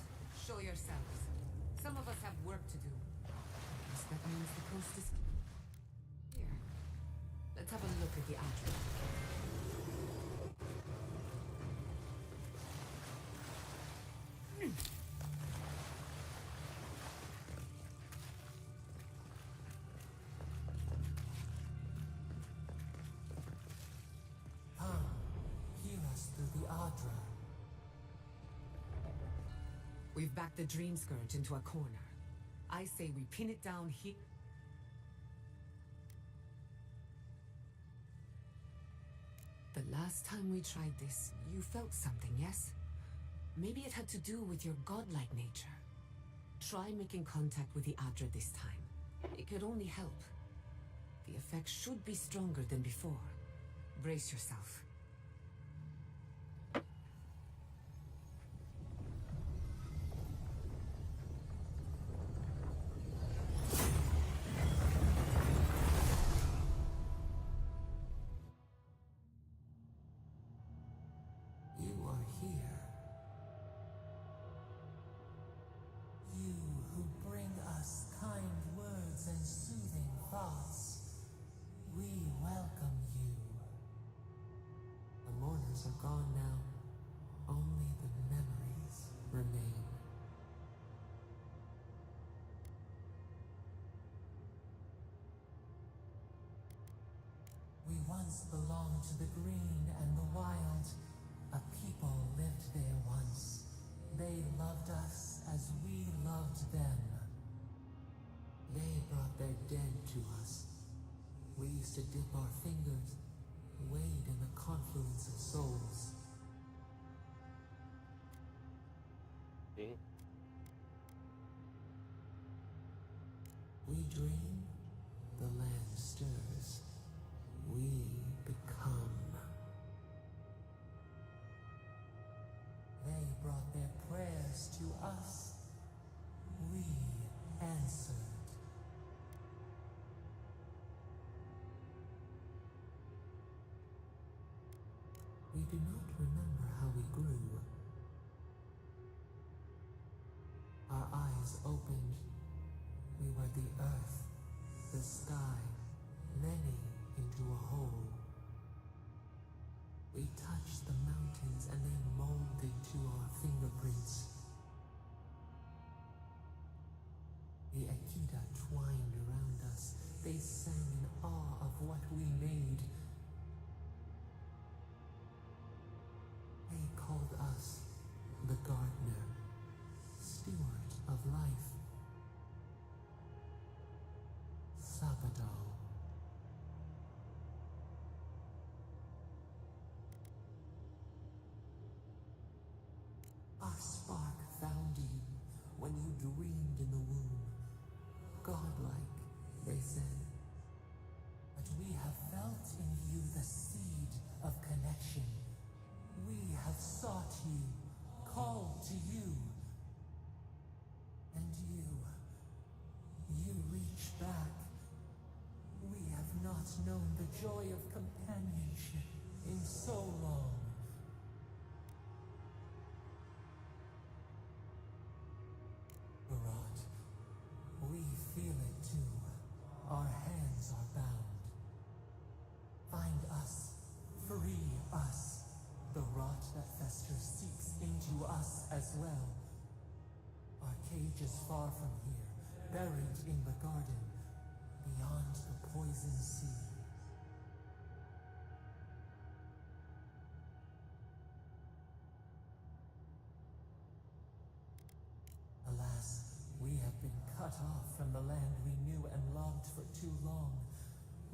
Show yourselves. Some of us have work to do. Guess that means the coast is... Here. Let's have a look at the atlas. Heal us through the Adra. We've backed the Dream Scourge into a corner. I say we pin it down here. The last time we tried this, you felt something, yes? Maybe it had to do with your godlike nature. Try making contact with the Adra this time. It could only help. The effect should be stronger than before. Brace yourself. You are here. You who bring us kind words and soothing thoughts. We welcome you. stars are gone now. Only the memories remain. We once belonged to the green and the wild. A people lived there once. They loved us as we loved them. They brought their dead to us. We used to dip our fingers, wade in the confluence of souls. See? We dream, the land stirs. We become. They brought their prayers to us. We answered. We do not remember how we grew. Our eyes opened. We were the earth, the sky, many into a whole. We touched the mountains and they molded to our fingerprints. The Akita twined around us. They sang in awe of what we made. They called us the gardener, steward of life. Sabado. Our spark found you when you dreamed in the womb. Godlike, they said. But we have felt in you the seed of connection. We have sought you, called to you. And you reach back. We have not known the joy of companionship in so long. Barat, we feel it too. Our hands are bound. Find us, free us. The rot that festers seeps into us as well. Our cage is far from here, buried in the garden, beyond the poison sea. Alas, we have been cut off from the land we knew and loved for too long.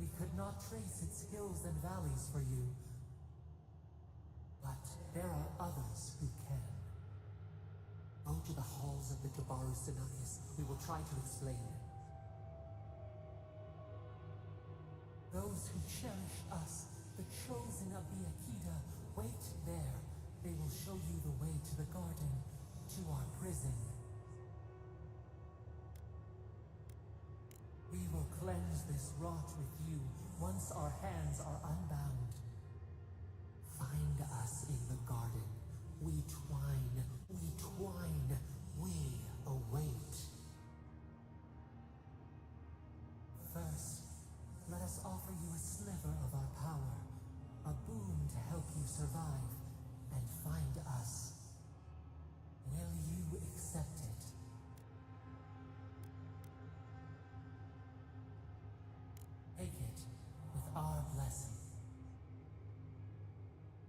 We could not trace its hills and valleys for you. But there are others who can. Go to the halls of the Tabaru Sinakis. We will try to explain. Those who cherish us, the chosen of the Akita, wait there. They will show you the way to the garden, to our prison. We will cleanse this rot with you once our hands are unbound. Find us in the garden. We twine, we await. First, let us offer you a sliver of our power, a boon to help you survive and find us. Will you accept it? Take it with our blessing.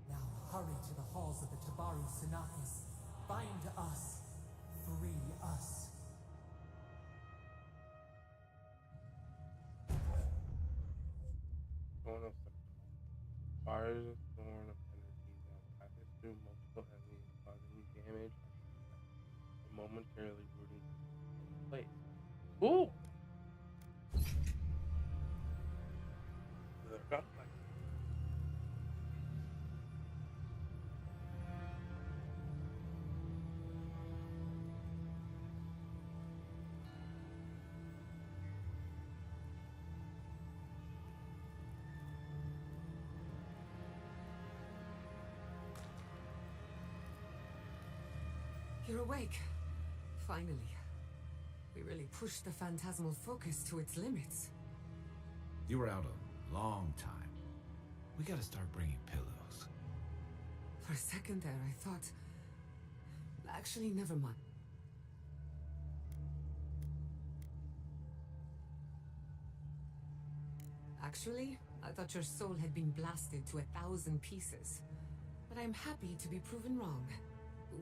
Now hurry to the halls of the Tabaru Sinakis. Bind us. Free us. Thorn of September. Fire is a thorn of energy that passes through multiple enemies, causing damage and momentarily rooting them in place. Ooh! The gunfire. You're awake. Finally. We really pushed the phantasmal focus to its limits. You were out a long time. We gotta start bringing pillows. a second there, I thought... Actually, never mind. Actually, I thought your soul had been blasted to 1,000 pieces. But I'm happy to be proven wrong.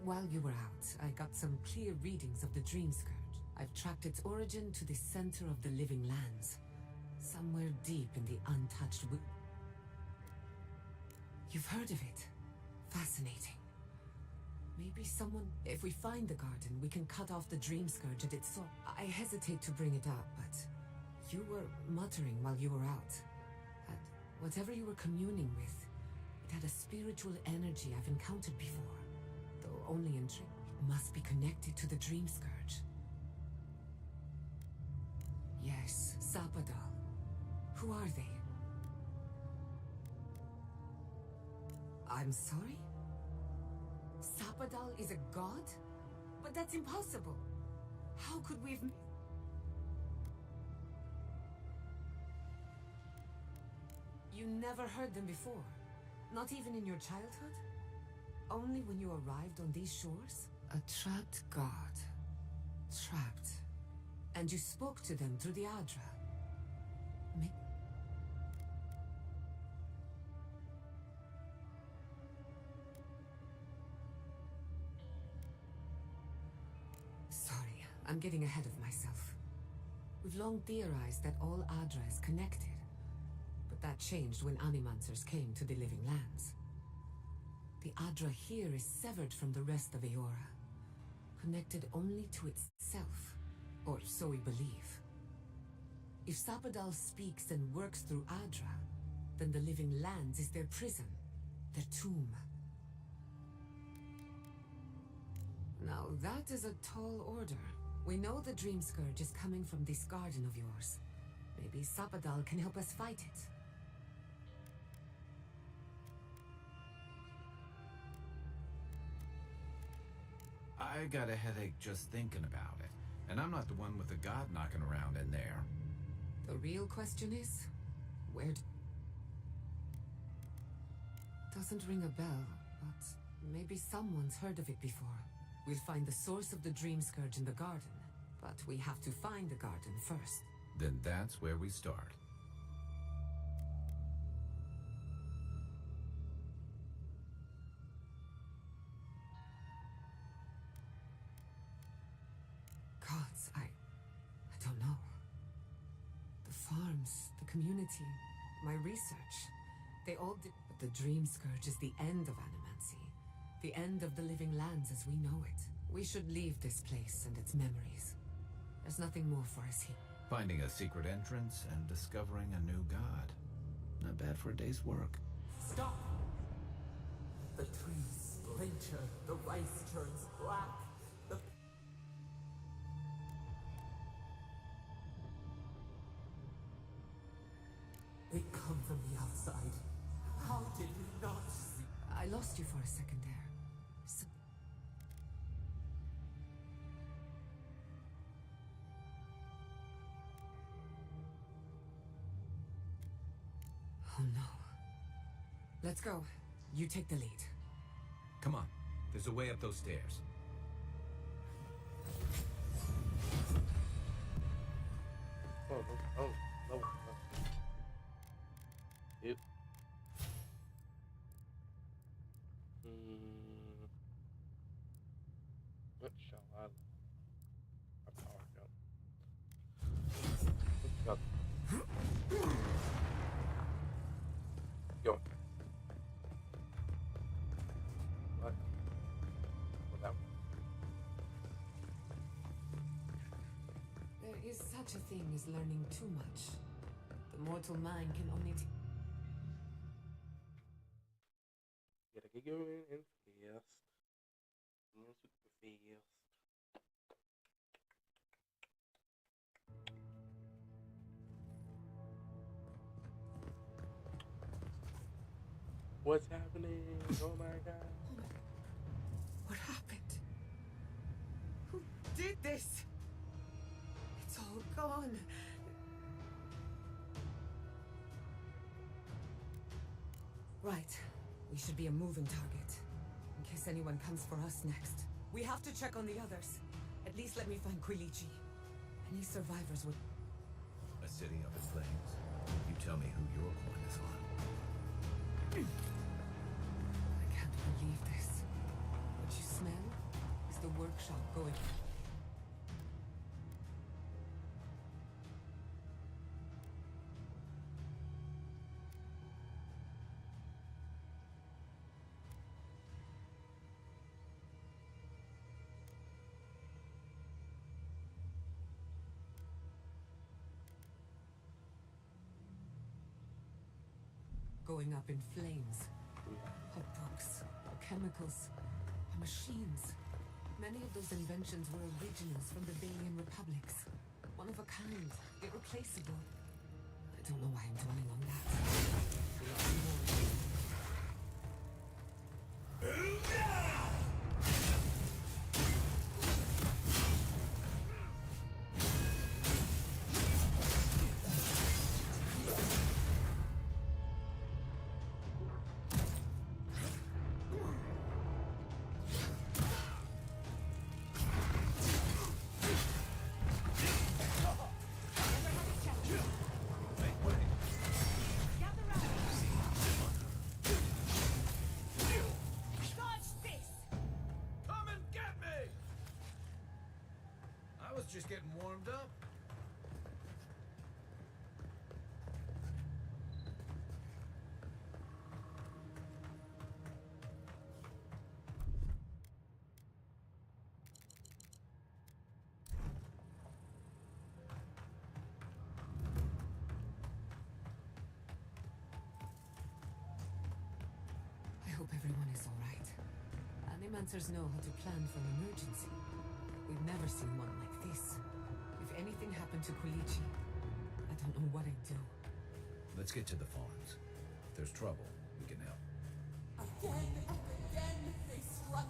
While you were out, I got some clear readings of the Dream Scourge. I've tracked its origin to the center of the living lands. Somewhere deep in the untouched You've heard of it? Fascinating. Maybe someone... If we find the garden, we can cut off the Dream Scourge at its source. I hesitate to bring it up, but... You were muttering while you were out. That whatever you were communing with, it had a spiritual energy I've encountered before. Though only in trick. It must be connected to the Dream Scourge. Yes, Sapadal. Who are they? I'm sorry? Sapadal is a god? But that's impossible. How could we have... You never heard them before? Not even in your childhood? Only when you arrived on these shores? A trapped god. Trapped. And you spoke to them through the Adra. Sorry, I'm getting ahead of myself. We've long theorized that all Adra is connected. But that changed when Animancers came to the Living Lands. The Adra here is severed from the rest of Eora, connected only to itself, or so we believe. If Sapadal speaks and works through Adra, then the Living Lands is their prison, their tomb. Now that is a tall order. We know the Dream Scourge is coming from this garden of yours. Maybe Sapadal can help us fight it. I got a headache just thinking about it. And I'm not the one with the god knocking around in there. The real question is, where Doesn't ring a bell, but maybe someone's heard of it before. We'll find the source of the Dream Scourge in the garden, but we have to find the garden first. Then that's where we start. Gods, I don't know. The farms, the community, my research, they all did. But the Dream Scourge is the end of Animancy. The end of the living lands as we know it. We should leave this place and its memories. There's nothing more for us here. Finding a secret entrance and discovering a new god. Not bad for a day's work. Stop! The trees splinter, the rice turns black, the... They come from the outside. How did we not see? I lost you for a second there. Oh no. Let's go. You take the lead. Come on. There's a way up those stairs. Oh. Yep. What shall I love? A power jump. Go. What? Well, that one. There is such a thing as learning too much. The mortal mind can only Gotta get going and fast. Super fast. What's happening? Oh my god. What happened? Who did this? It's all gone. Right. We should be a moving target. case anyone comes for us next. We have to check on the others. At least let me find Quilichi. Any survivors would... A city up in flames? You tell me who your coin is on. I can't believe this. What you smell is the workshop going... going up in flames. Our books, our chemicals, our machines. Many of those inventions were originals from the Valian republics. One of a kind, irreplaceable. I don't know why I'm dwelling on that. We are more. Just getting warmed up. I hope everyone is all right. Animancers know how to plan for an emergency. We've never seen one like this. If anything happened to Quilichi, I don't know what I'd do. Let's get to the farms. If there's trouble, we can help. Again and again they struck.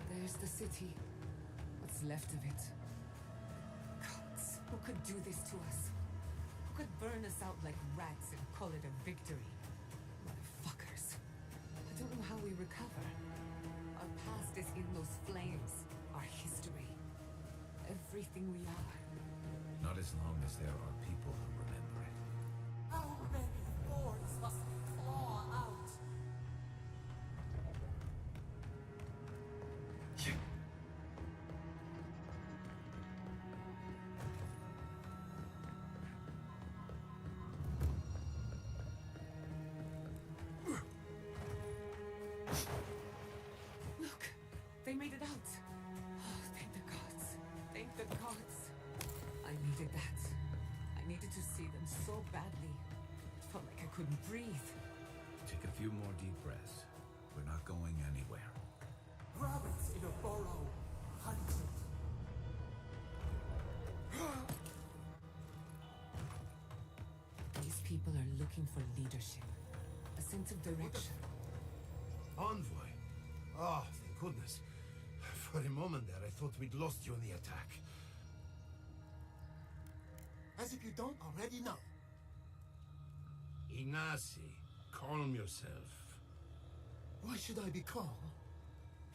There's the city. What's left of it. Gods, who could do this to us? Who could burn us out like rats and call it a victory? Motherfuckers. I don't know how we recover. Our past is in those flames. Our history. Everything we are. Not as long as there are people who remember it. How many thorns must we claw out? Look, they made it out. Oh, thank the gods. Thank the gods. I needed that. I needed to see them so badly. It felt like I couldn't breathe. Take a few more deep breaths. We're not going anywhere. Rabbits in a burrow. Hunted. These people are looking for leadership. A sense of direction. Envoy? Oh, thank goodness. For a moment there, I thought we'd lost you in the attack. As if you don't already know. Ignacy, calm yourself. Why should I be calm?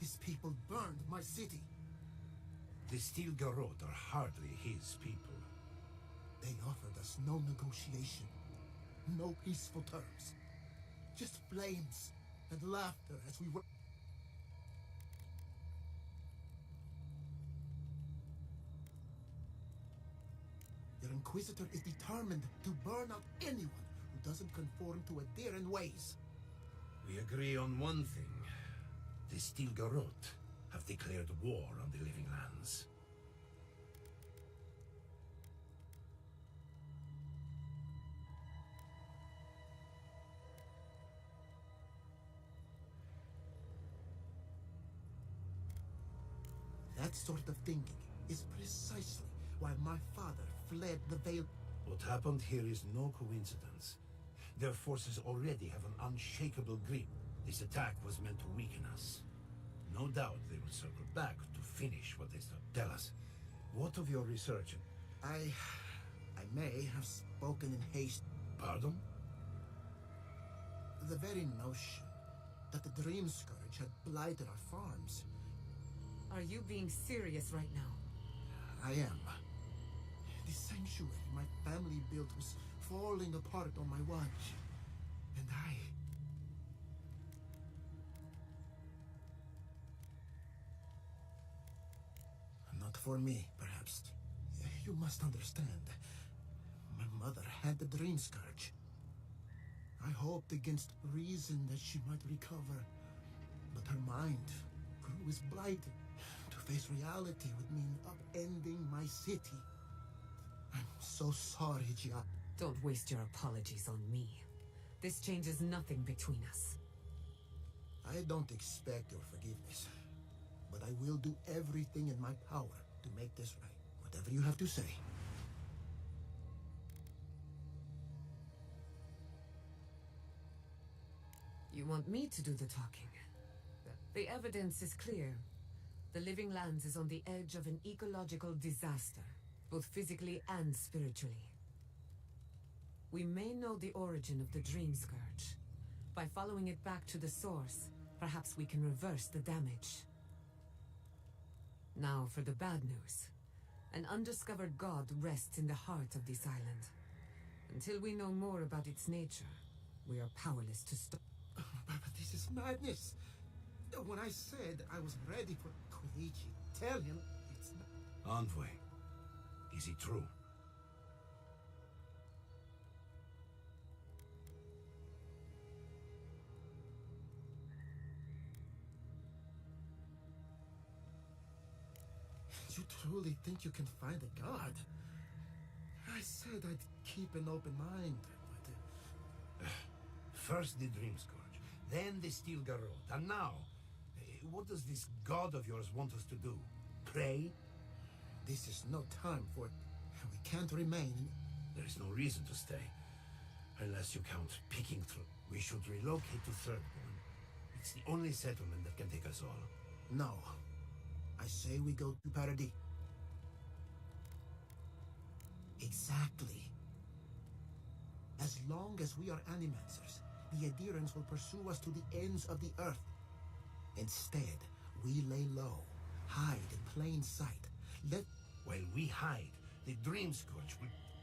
His people burned my city. The Steel Garrote are hardly his people. They offered us no negotiation. No peaceful terms. Just flames and laughter as we were... Their Inquisitor is determined to burn out anyone who doesn't conform to Adiran ways. We agree on one thing. The Steel Garrote have declared war on the Living Lands. That sort of thinking is precisely why my father fled the Veil. What happened here is no coincidence. Their forces already have an unshakable grip. This attack was meant to weaken us. No doubt they will circle back to finish what they started. Tell us, what of your research? I may have spoken in haste. Pardon? The very notion that the Dream Scourge had blighted our farms. Are you being serious right now? I am. The sanctuary my family built was falling apart on my watch. And not for me, perhaps. You must understand. My mother had the Dream Scourge. I hoped against reason that she might recover. But her mind grew as blighted. To face reality would mean upending my city. I'm so sorry, Gia. Don't waste your apologies on me. This changes nothing between us. I don't expect your forgiveness. But I will do everything in my power to make this right. Whatever you have to say. You want me to do the talking? The evidence is clear. The Living Lands is on the edge of an ecological disaster, both physically and spiritually. We may know the origin of the Dream Scourge. By following it back to the source, perhaps we can reverse the damage. Now for the bad news. An undiscovered god rests in the heart of this island. Until we know more about its nature, we are powerless to stop. But this is madness. When I said I was ready for Koichi, tell him it's not. Envoy, is it true? You truly think you can find a god? I said I'd keep an open mind, but... First the Dream Scourge, then the Steel Garrote, and now... what does this god of yours want us to do? Pray? This is no time for it. We can't remain. There is no reason to stay. Unless you count picking through. We should relocate to Thirdborn. It's the only settlement that can take us all. No. I say we go to Paradis. Exactly. As long as we are Animancers, the Adherents will pursue us to the ends of the earth. Instead, we lay low, hide in plain sight. While we hide, the Dream Scourge,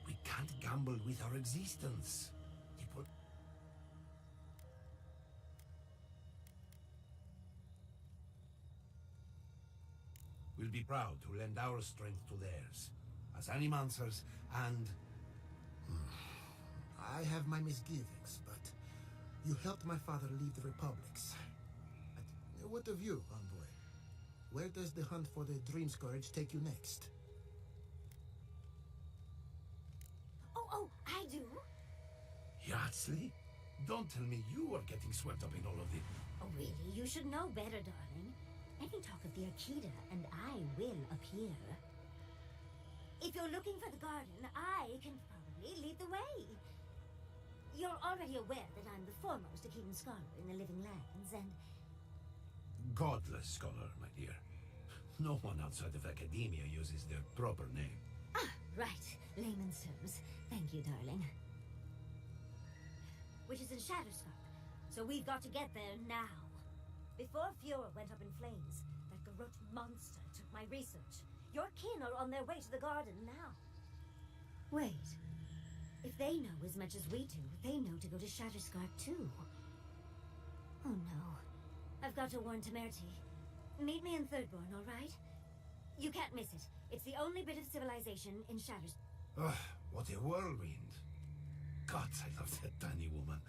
we can't gamble with our existence. We'll be proud to lend our strength to theirs, as Animancers and... I have my misgivings, but you helped my father leave the Republics. What of you, Envoy? Where does the hunt for the Dream Scourge take you next? Oh, I do. Yardsley? Don't tell me you are getting swept up in all of this. Oh, really? You should know better, darling. Let me talk of the Akita, and I will appear. If you're looking for the garden, I can probably lead the way. You're already aware that I'm the foremost Akitan scholar in the Living Lands, and... Godless scholar, my dear. No one outside of academia uses their proper name. Ah, right. Layman's terms. Thank you, darling. Which is in Shatterscarp, so we've got to get there now. Before Fura went up in flames, that Garrote monster took my research. Your kin are on their way to the garden now. Wait. If they know as much as we do, they know to go to Shatterscarp too. Oh no. I've got to warn Temerity. Meet me in Thirdborn, all right? You can't miss it. It's the only bit of civilization in Shatterscarp. Ugh, what a whirlwind. Gods, I love that tiny woman.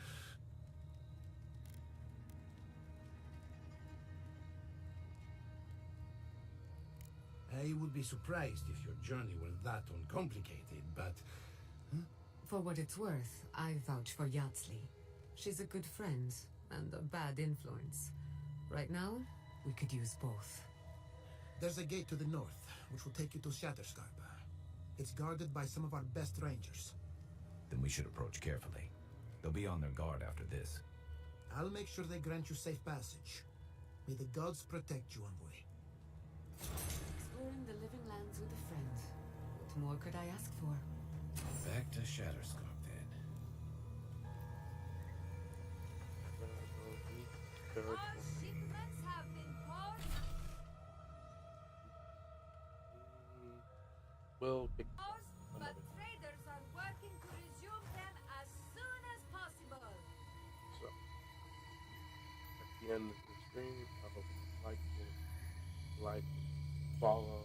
I would be surprised if your journey were that uncomplicated, but... For what it's worth, I vouch for Yardsley. She's a good friend, and a bad influence. Right now, we could use both. There's a gate to the north, which will take you to Shatterscarp. It's guarded by some of our best rangers. Then we should approach carefully. They'll be on their guard after this. I'll make sure they grant you safe passage. May the gods protect you, envoy. Exploring the living lands with a friend. What more could I ask for? Back to Shatterscarp then. All shipments have been Will kick paused, but another. traders are working to resume them as soon as possible. So, at the end of the stream, I hope you like, follow,